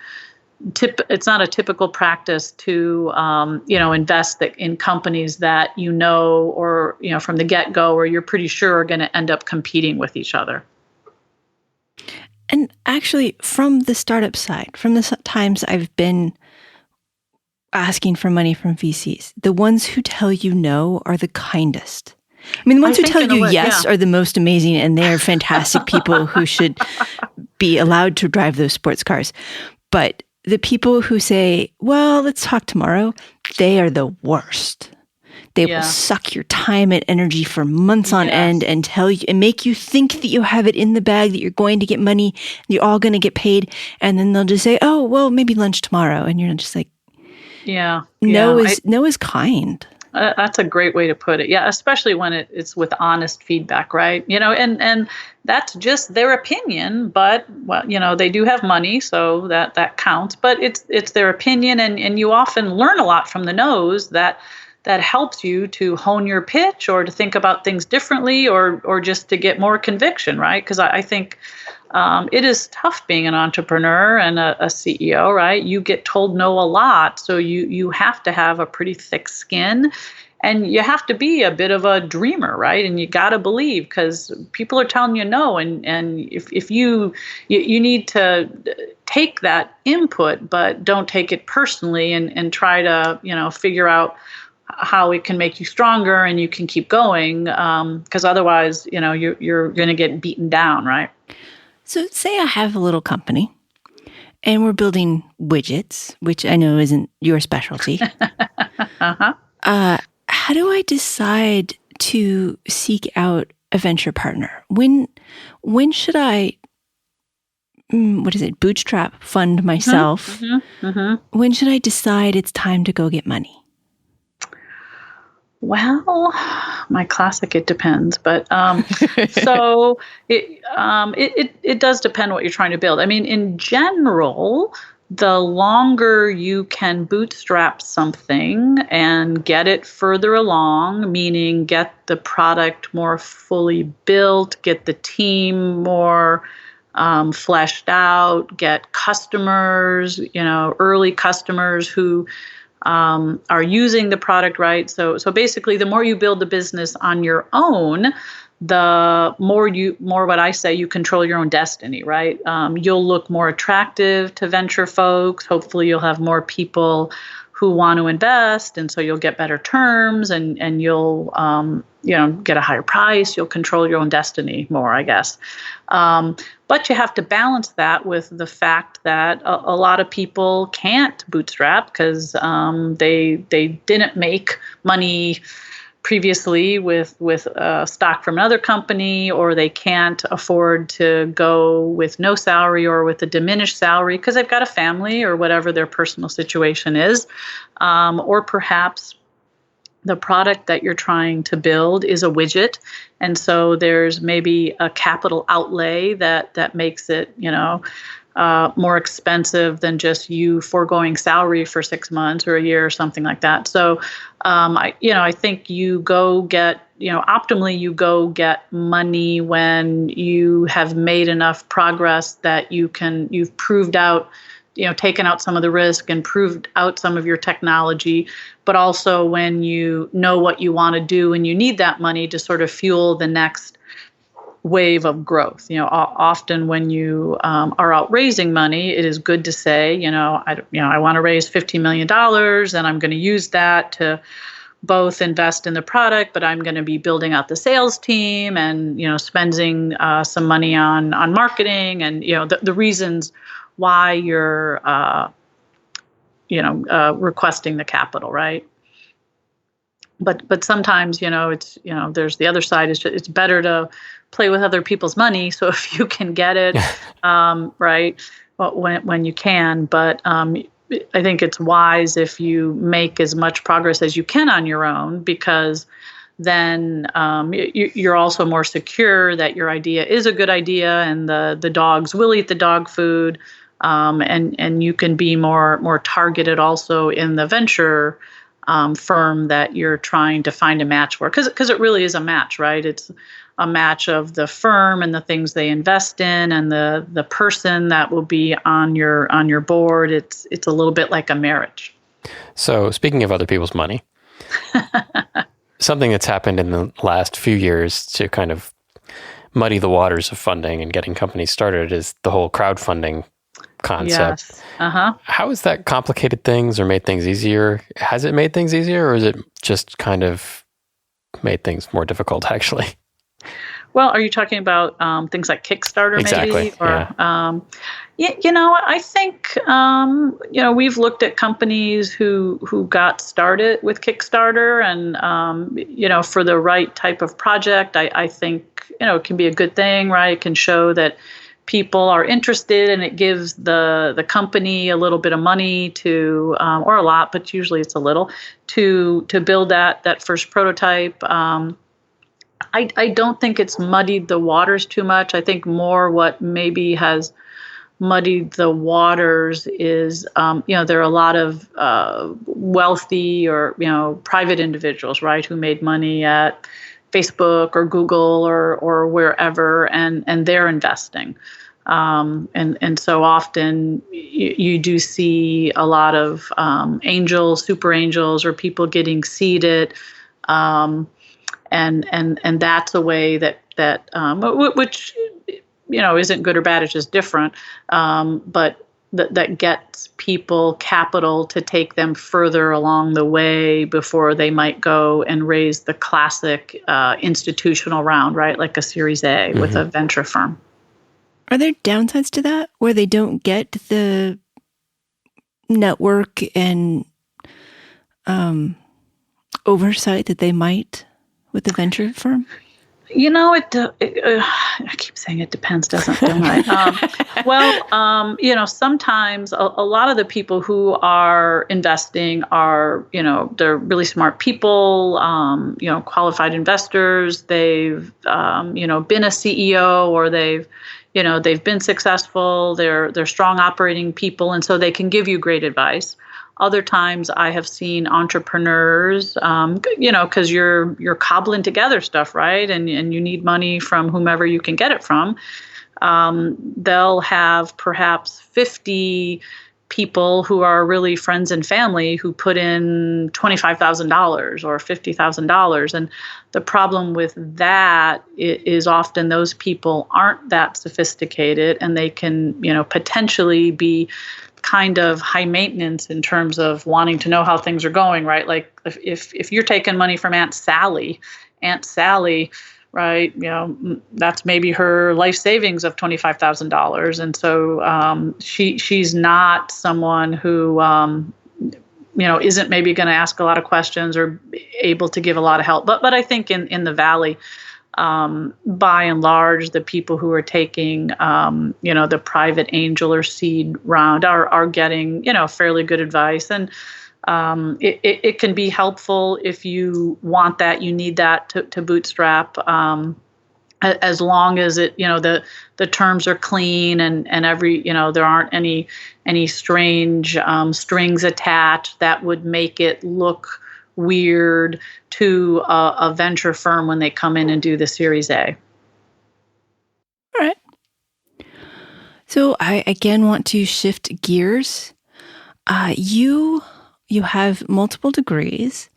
a typical practice to invest in companies that or from the get-go, or you're pretty sure are going to end up competing with each other. And actually, from the startup side, from the times I've been asking for money from VCs, the ones who tell you no are the kindest. I mean, the ones who tell you yes are the most amazing, and they're fantastic people who should be allowed to drive those sports cars. But the people who say, well, let's talk tomorrow, they are the worst. They will suck your time and energy for months on end and tell you and make you think that you have it in the bag, that you're going to get money, you're all going to get paid. And then they'll just say, oh, well, maybe lunch tomorrow. And you're just like, no is kind. That's a great way to put it. Yeah, especially when it's with honest feedback, right? And that's just their opinion, but they do have money, so that counts. But it's their opinion, and you often learn a lot from the no's that helps you to hone your pitch, or to think about things differently, or just to get more conviction, right? Because I think it is tough being an entrepreneur and a CEO, right? You get told no a lot, so you have to have a pretty thick skin, and you have to be a bit of a dreamer, right? And you got to believe, because people are telling you no, and if you need to take that input, but don't take it personally, and try to figure out how it can make you stronger and you can keep going, because otherwise, you're going to get beaten down, right? So say I have a little company and we're building widgets, which I know isn't your specialty. Uh-huh. How do I decide to seek out a venture partner? When should I, bootstrap fund myself? Mm-hmm. Mm-hmm. When should I decide it's time to go get money? Well, my classic, it depends. But so it does depend what you're trying to build. I mean, in general, the longer you can bootstrap something and get it further along, meaning get the product more fully built, get the team more fleshed out, get customers, early customers who are using the product right. So basically, the more you build the business on your own, the more what I say, you control your own destiny, right? You'll look more attractive to venture folks. Hopefully, you'll have more people who want to invest, and so you'll get better terms, and you'll get a higher price. You'll control your own destiny more, I guess. But you have to balance that with the fact that a lot of people can't bootstrap because they didn't make money previously with stock from another company, or they can't afford to go with no salary or with a diminished salary because they've got a family or whatever their personal situation is, or perhaps the product that you're trying to build is a widget, and so there's maybe a capital outlay that makes it more expensive than just you foregoing salary for 6 months or a year or something like that. So I think you go get, optimally you go get money when you have made enough progress that you've proved out, taken out some of the risk and proved out some of your technology, but also when you know what you want to do and you need that money to sort of fuel the next wave of growth. Often when you are out raising money, it is good to say, I want to raise $50 million and I'm going to use that to both invest in the product, but I'm going to be building out the sales team and, spending some money on marketing and, the reasons why you're, requesting the capital, right? But sometimes, it's, there's the other side is it's better to play with other people's money. So if you can get it, right, when you can, but I think it's wise if you make as much progress as you can on your own, because then you're also more secure that your idea is a good idea and the dogs will eat the dog food, and you can be more targeted also in the venture firm that you're trying to find a match for, because it really is a match, right? It's a match of the firm and the things they invest in and the person that will be on your board. It's a little bit like a marriage. So speaking of other people's money, something that's happened in the last few years to kind of muddy the waters of funding and getting companies started is the whole crowdfunding concept. Yes. Uh-huh. How has that complicated things or made things easier? Has it made things easier, or is it just kind of made things more difficult, actually? Well, are you talking about things like Kickstarter, exactly, maybe? Or, yeah. I think, we've looked at companies who got started with Kickstarter and, for the right type of project, I think, it can be a good thing, right? It can show that people are interested and it gives the company a little bit of money to, or a lot, but usually it's a little, to build that first prototype. I don't think it's muddied the waters too much. I think more what maybe has muddied the waters is, there are a lot of wealthy or, private individuals, right, who made money at Facebook or Google or wherever, and they're investing. And so often you do see a lot of angels, super angels, or people getting seeded. And that's a way that which isn't good or bad, it's just different, but that gets people capital to take them further along the way before they might go and raise the classic institutional round, right, like a Series A with a venture firm. Are there downsides to that where they don't get the network and oversight that they might with the venture firm? I keep saying it depends, don't I? Sometimes a lot of the people who are investing are, they're really smart people, qualified investors. They've, been a CEO, or they've been successful. They're strong operating people, and so they can give you great advice. Other times I have seen entrepreneurs, because you're cobbling together stuff, right? And you need money from whomever you can get it from. They'll have perhaps 50 people who are really friends and family who put in $25,000 or $50,000. And the problem with that is often those people aren't that sophisticated, and they can, potentially be kind of high maintenance in terms of wanting to know how things are going, right? Like if you're taking money from Aunt Sally, right, that's maybe her life savings of $25,000. And so she's not someone who, isn't maybe going to ask a lot of questions or able to give a lot of help. But I think in the Valley, by and large, the people who are taking, the private angel or seed round are getting, fairly good advice. And it can be helpful if you want that, you need that to bootstrap, as long as it, the terms are clean and every, there aren't any strange strings attached that would make it look weird to a venture firm when they come in and do the Series A. All right. So I again want to shift gears. You have multiple degrees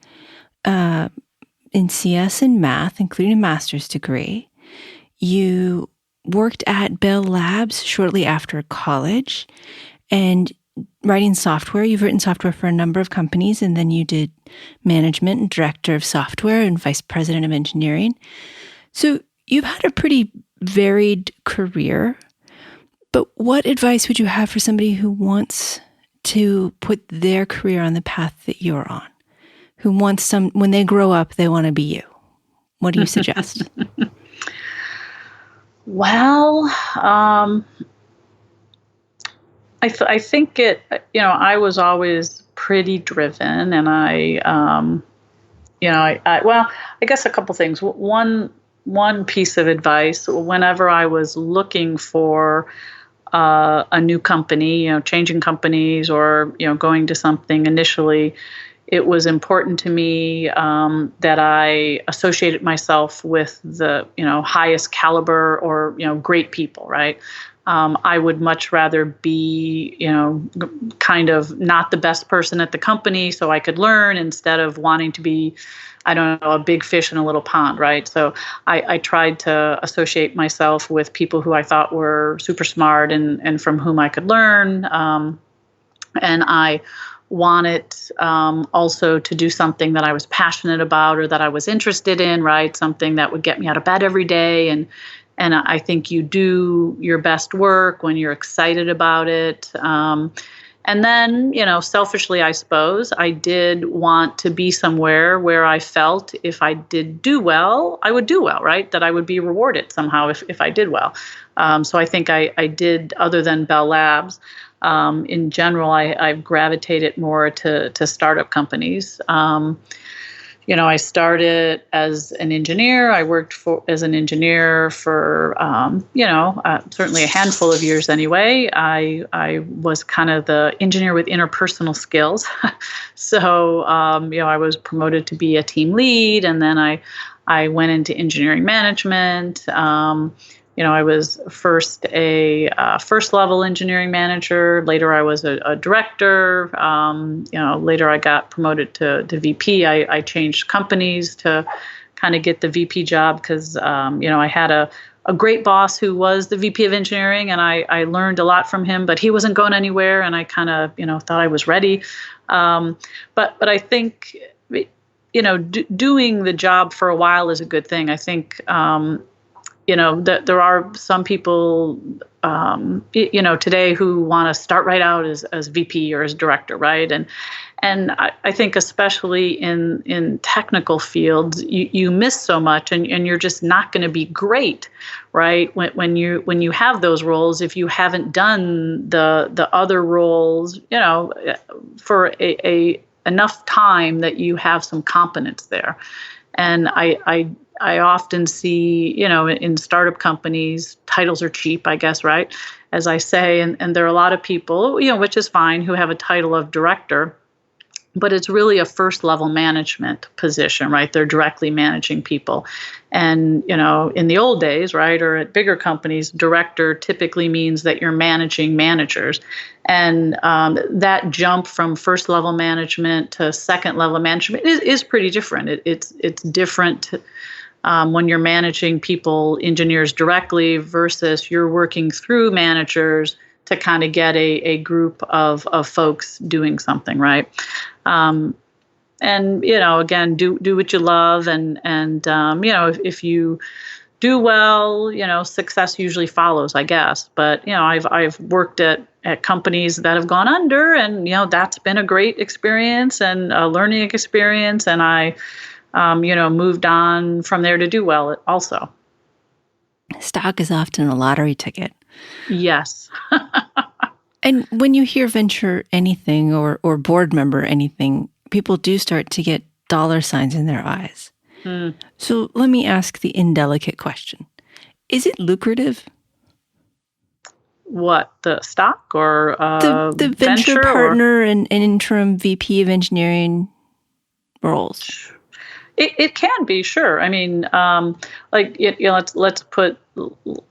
in CS and math, including a master's degree. You worked at Bell Labs shortly after college, and writing software. You've written software for a number of companies, and then you did management and director of software and vice president of engineering. So you've had a pretty varied career. But what advice would you have for somebody who wants to put their career on the path that you're on? Who wants when they grow up, they want to be you? What do you suggest? Well, I think I was always pretty driven, and I guess a couple things. One piece of advice, whenever I was looking for a new company, changing companies or, going to something initially, it was important to me that I associated myself with the, highest caliber or, great people, right? I would much rather be, kind of not the best person at the company so I could learn, instead of wanting to be, a big fish in a little pond, right? So I tried to associate myself with people who I thought were super smart and from whom I could learn. And I wanted also to do something that I was passionate about or that I was interested in, right? Something that would get me out of bed every day. And I think you do your best work when you're excited about it. And then, selfishly, I suppose, I did want to be somewhere where I felt if I did do well, I would do well, right? That I would be rewarded somehow if I did well. So I think I did, other than Bell Labs, in general, I've gravitated more to startup companies. I started as an engineer. I worked as an engineer for, certainly a handful of years anyway. I was kind of the engineer with interpersonal skills. So, I was promoted to be a team lead, and then I went into engineering management. I was first a first level engineering manager. Later, I was a director. Later I got promoted to VP. I changed companies to kind of get the VP job because, I had a great boss who was the VP of engineering, and I learned a lot from him, but he wasn't going anywhere, and I kind of, thought I was ready. But I think, doing the job for a while is a good thing. I think, there are some people, today who want to start right out as VP or as director, right? And I think especially in technical fields, you miss so much, and you're just not going to be great, right? When you have those roles, if you haven't done the other roles, for a enough time that you have some competence there. And I often see, in startup companies, titles are cheap, I guess, right? As I say, and there are a lot of people, which is fine, who have a title of director, but it's really a first level management position, right? They're directly managing people. And, in the old days, right, or at bigger companies, director typically means that you're managing managers. And that jump from first level management to second level management is pretty different. It's different when you're managing people, engineers directly versus you're working through managers to kind of get a group of folks doing something, right? And again, do what you love, and if you do well, success usually follows, I guess. But I've worked at companies that have gone under, and that's been a great experience and a learning experience, and I moved on from there to do well also. Stock is often a lottery ticket. Yes. And when you hear venture anything or board member anything, people do start to get dollar signs in their eyes. Mm. So let me ask the indelicate question. Is it lucrative? What, the stock or the venture partner and interim VP of engineering roles? It can be, sure. I mean,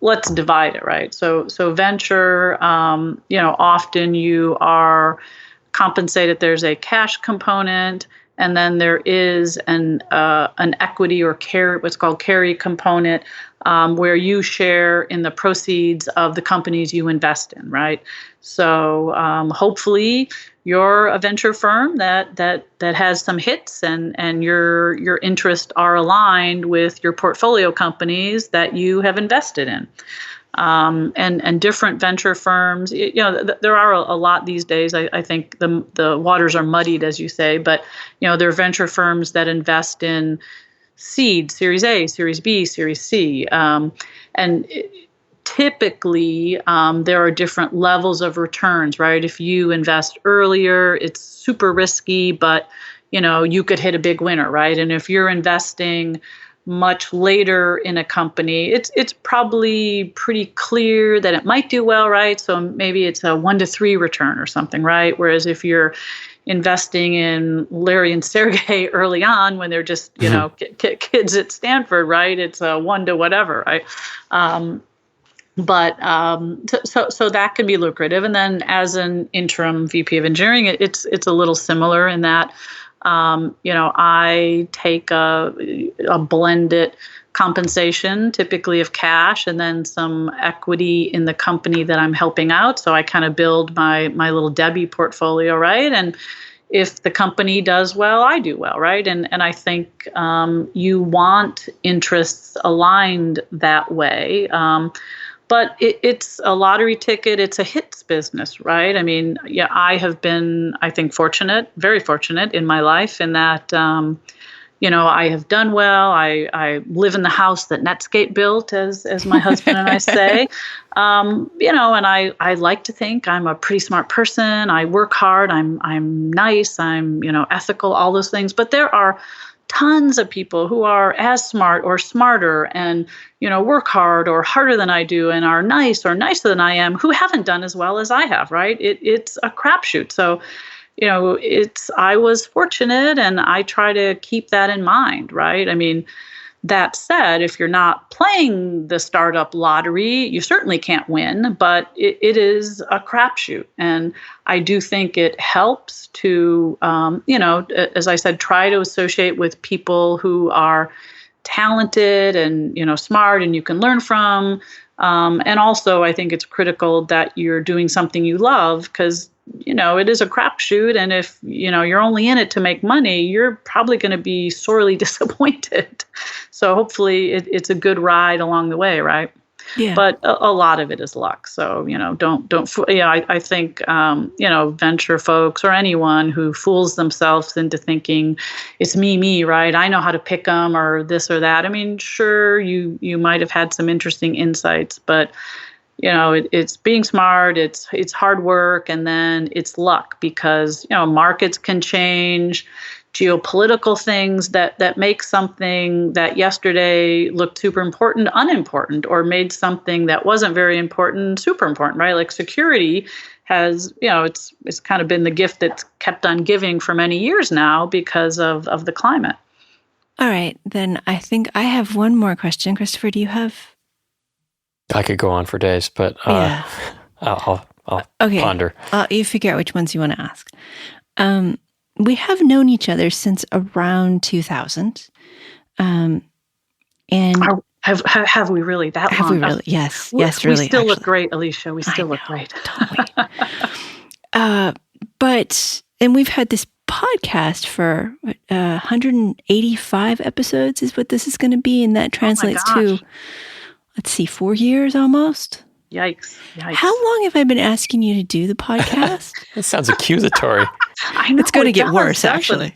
let's divide it, right? So venture, often you are compensated. There's a cash component, and then there is an equity or what's called carry component, where you share in the proceeds of the companies you invest in, right? So hopefully you're a venture firm that has some hits, and your interests are aligned with your portfolio companies that you have invested in. And different venture firms, there are a lot these days. I think the waters are muddied, as you say, but there are venture firms that invest in seed, Series A, Series B, Series C, and typically there are different levels of returns, right? If you invest earlier, it's super risky, but you could hit a big winner, right? And if you're investing much later in a company, it's probably pretty clear that it might do well, right? So maybe it's a 1-to-3 return or something, right? Whereas if you're investing in Larry and Sergey early on when they're just kids at Stanford, right? It's a 1 to whatever, right? But so that can be lucrative. And then as an interim VP of engineering, it's a little similar in that I take a blended compensation, typically of cash, and then some equity in the company that I'm helping out. So I kind of build my little Debby portfolio, right? And if the company does well, I do well, right? And I think you want interests aligned that way. But it's a lottery ticket. It's a hits business, right? I mean, yeah, I have been, I think, very fortunate in my life in that, I have done well. I live in the house that Netscape built, as my husband and I say, and I like to think I'm a pretty smart person. I work hard. I'm nice. I'm, ethical, all those things. But there are tons of people who are as smart or smarter and, work hard or harder than I do and are nice or nicer than I am who haven't done as well as I have, right? It's a crapshoot. So, I was fortunate, and I try to keep that in mind, right? I mean, that said, if you're not playing the startup lottery, you certainly can't win, but it is a crapshoot. And I do think it helps to, as I said, try to associate with people who are talented and, smart and you can learn from, And also, I think it's critical that you're doing something you love because, it is a crapshoot. And if, you're only in it to make money, you're probably going to be sorely disappointed. So hopefully it's a good ride along the way, right? Yeah. But a lot of it is luck. So, I think, venture folks or anyone who fools themselves into thinking it's me, right? I know how to pick them or this or that. I mean, sure, you might have had some interesting insights, but, it's being smart, it's hard work, and then it's luck because, markets can change. Geopolitical things that make something that yesterday looked super important unimportant, or made something that wasn't very important super important, right? Like security has, it's kind of been the gift that's kept on giving for many years now because of the climate. All right, then I think I have one more question. Christopher, do you have? I could go on for days, but Yeah. I'll ponder. You figure out which ones you want to ask. We have known each other since around 2000. And have we really that long? Have we really? Yes, really. We still actually. Look great, Alicia. We still look great. Totally. And we've had this podcast for 185 episodes is what this is going to be. And that translates to, let's see, 4 years almost. Yikes. How long have I been asking you to do the podcast? That sounds accusatory. I know, it's going to get worse, actually.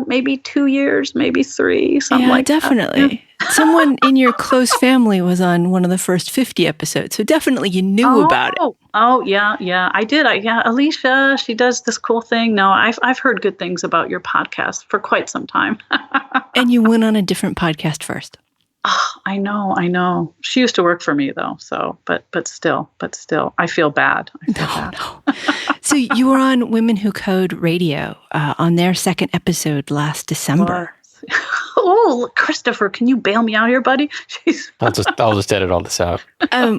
Maybe 2 years, maybe 3, something like definitely. that. Yeah. Someone in your close family was on one of the first 50 episodes, so definitely you knew about it. Oh, yeah, I did. Alicia, she does this cool thing. No, I've heard good things about your podcast for quite some time. And you went on a different podcast first. Oh, I know. She used to work for me though, so but still, I feel bad. No. So you were on Women Who Code Radio on their second episode last December. Oh, Christopher, can you bail me out here, buddy? I'll just edit all this out.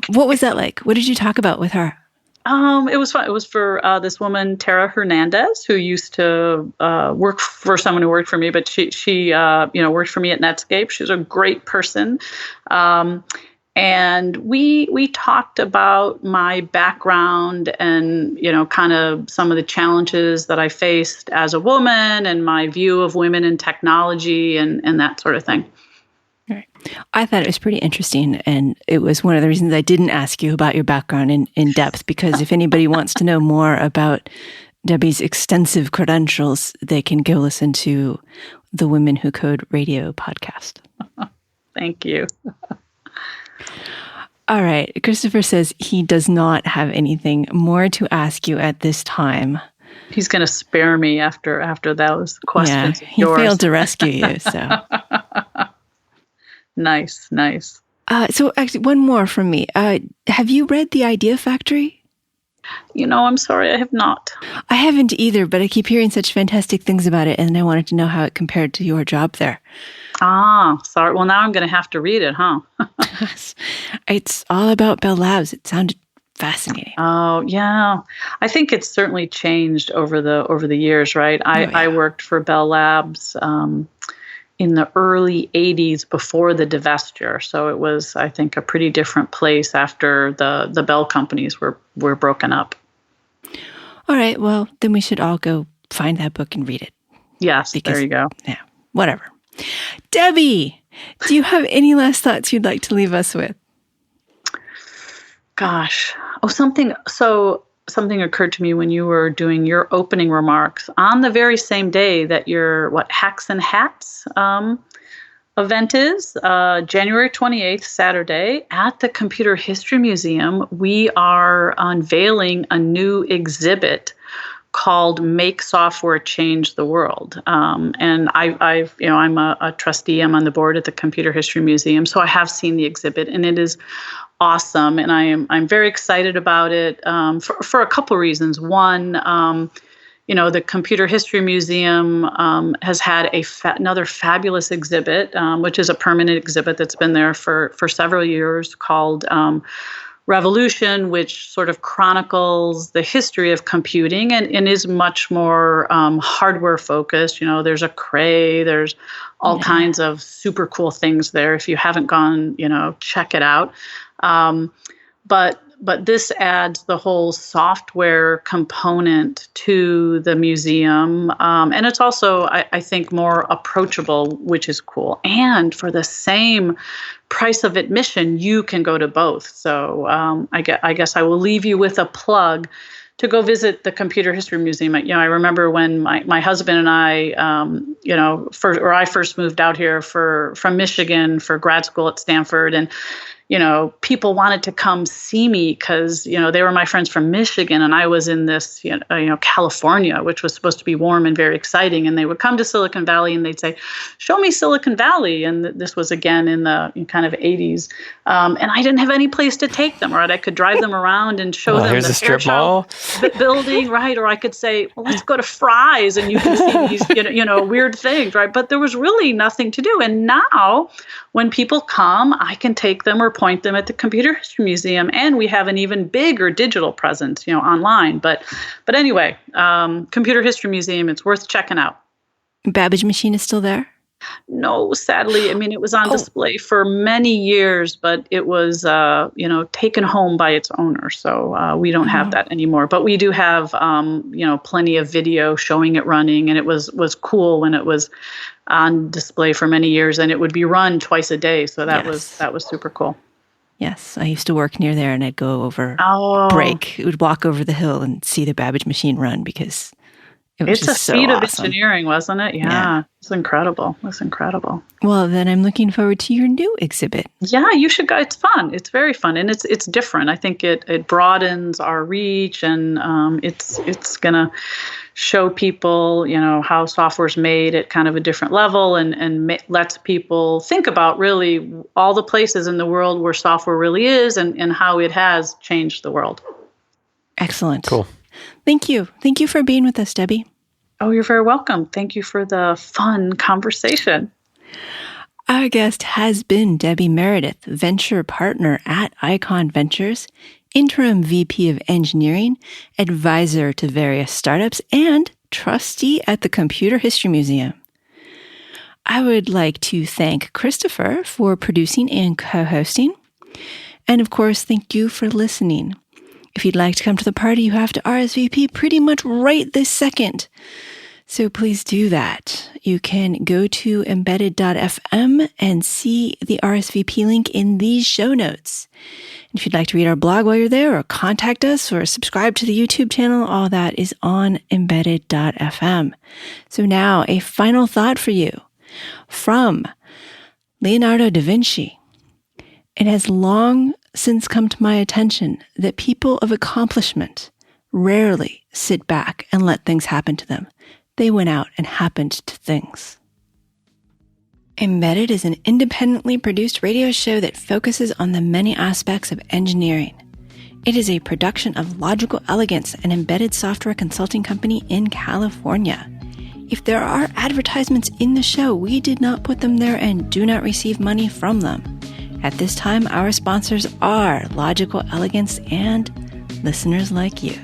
What was that like? What did you talk about with her? It was fun. It was for this woman, Tara Hernandez, who used to work for someone who worked for me, but she worked for me at Netscape. She's a great person. And we talked about my background and, kind of some of the challenges that I faced as a woman and my view of women in technology and that sort of thing. Right. I thought it was pretty interesting, and it was one of the reasons I didn't ask you about your background in depth, because if anybody wants to know more about Debby's extensive credentials, they can go listen to the Women Who Code Radio podcast. Thank you. All right. Christopher says he does not have anything more to ask you at this time. He's going to spare me after those questions. Yeah, he failed to rescue you, so... Nice. So actually, one more from me. Have you read The Idea Factory? I'm sorry, I have not. I haven't either, but I keep hearing such fantastic things about it, and I wanted to know how it compared to your job there. Sorry. Well, now I'm going to have to read it, huh? It's all about Bell Labs. It sounded fascinating. Oh, yeah. I think it's certainly changed over the years, right? I worked for Bell Labs in the early 80s before the divestiture. So it was, I think, a pretty different place after the Bell companies were broken up. All right. Well, then we should all go find that book and read it. Yes, there you go. Yeah, whatever. Debby, do you have any last thoughts you'd like to leave us with? Gosh. Something occurred to me when you were doing your opening remarks on the very same day that your Hacks and Hats event is, January 28th, Saturday, at the Computer History Museum. We are unveiling a new exhibit called "Make Software Change the World," and I'm a trustee. I'm on the board at the Computer History Museum, so I have seen the exhibit, and it is awesome, and I'm very excited about it for a couple of reasons. One, the Computer History Museum has had another fabulous exhibit, which is a permanent exhibit that's been there for several years, called Revolution, which sort of chronicles the history of computing and is much more hardware focused. There's a Cray, there's all kinds of super cool things there. If you haven't gone, check it out. But this adds the whole software component to the museum. And it's also, I think, more approachable, which is cool. And for the same price of admission, you can go to both. So I guess I will leave you with a plug to go visit the Computer History Museum. I remember when my husband and I, I first moved out here from Michigan for grad school at Stanford, and people wanted to come see me because, they were my friends from Michigan and I was in this, California, which was supposed to be warm and very exciting. And they would come to Silicon Valley and they'd say, show me Silicon Valley. And this was again in the kind of 80s. And I didn't have any place to take them, right? I could drive them around and show them here's the strip mall building, right? Or I could say, well, let's go to Fry's and you can see these, weird things, right? But there was really nothing to do. And now when people come, I can take them or point them at the Computer History Museum, and we have an even bigger digital presence, online. But anyway, Computer History Museum, it's worth checking out. Babbage machine is still there? No, sadly. I mean, it was on display for many years, but it was, taken home by its owner. So we don't have that anymore. But we do have, plenty of video showing it running, and it was cool when it was on display for many years, and it would be run twice a day. So that was super cool. Yes, I used to work near there, and I'd go over break. Would walk over the hill and see the Babbage machine run because it was just so awesome. It's a feat of engineering, wasn't it? Yeah. It's incredible. Well, then I'm looking forward to your new exhibit. Yeah, you should go. It's fun. It's very fun, and it's different. I think it broadens our reach, and it's gonna show people, how software's made at kind of a different level, and lets people think about really all the places in the world where software really is, and how it has changed the world. Excellent. Cool. Thank you. Thank you for being with us, Debby. Oh, you're very welcome. Thank you for the fun conversation. Our guest has been Debby Meredith, venture partner at Icon Ventures, interim VP of engineering, advisor to various startups, and trustee at the Computer History Museum. I would like to thank Christopher for producing and co-hosting. And of course, thank you for listening. If you'd like to come to the party, you have to RSVP pretty much right this second. So please do that. You can go to embedded.fm and see the RSVP link in these show notes. And if you'd like to read our blog while you're there, or contact us, or subscribe to the YouTube channel, all that is on embedded.fm. So now, a final thought for you from Leonardo da Vinci. It has long since come to my attention that people of accomplishment rarely sit back and let things happen to them. They went out and happened to things. Embedded is an independently produced radio show that focuses on the many aspects of engineering. It is a production of Logical Elegance, an embedded software consulting company in California. If there are advertisements in the show, we did not put them there and do not receive money from them. At this time, our sponsors are Logical Elegance and listeners like you.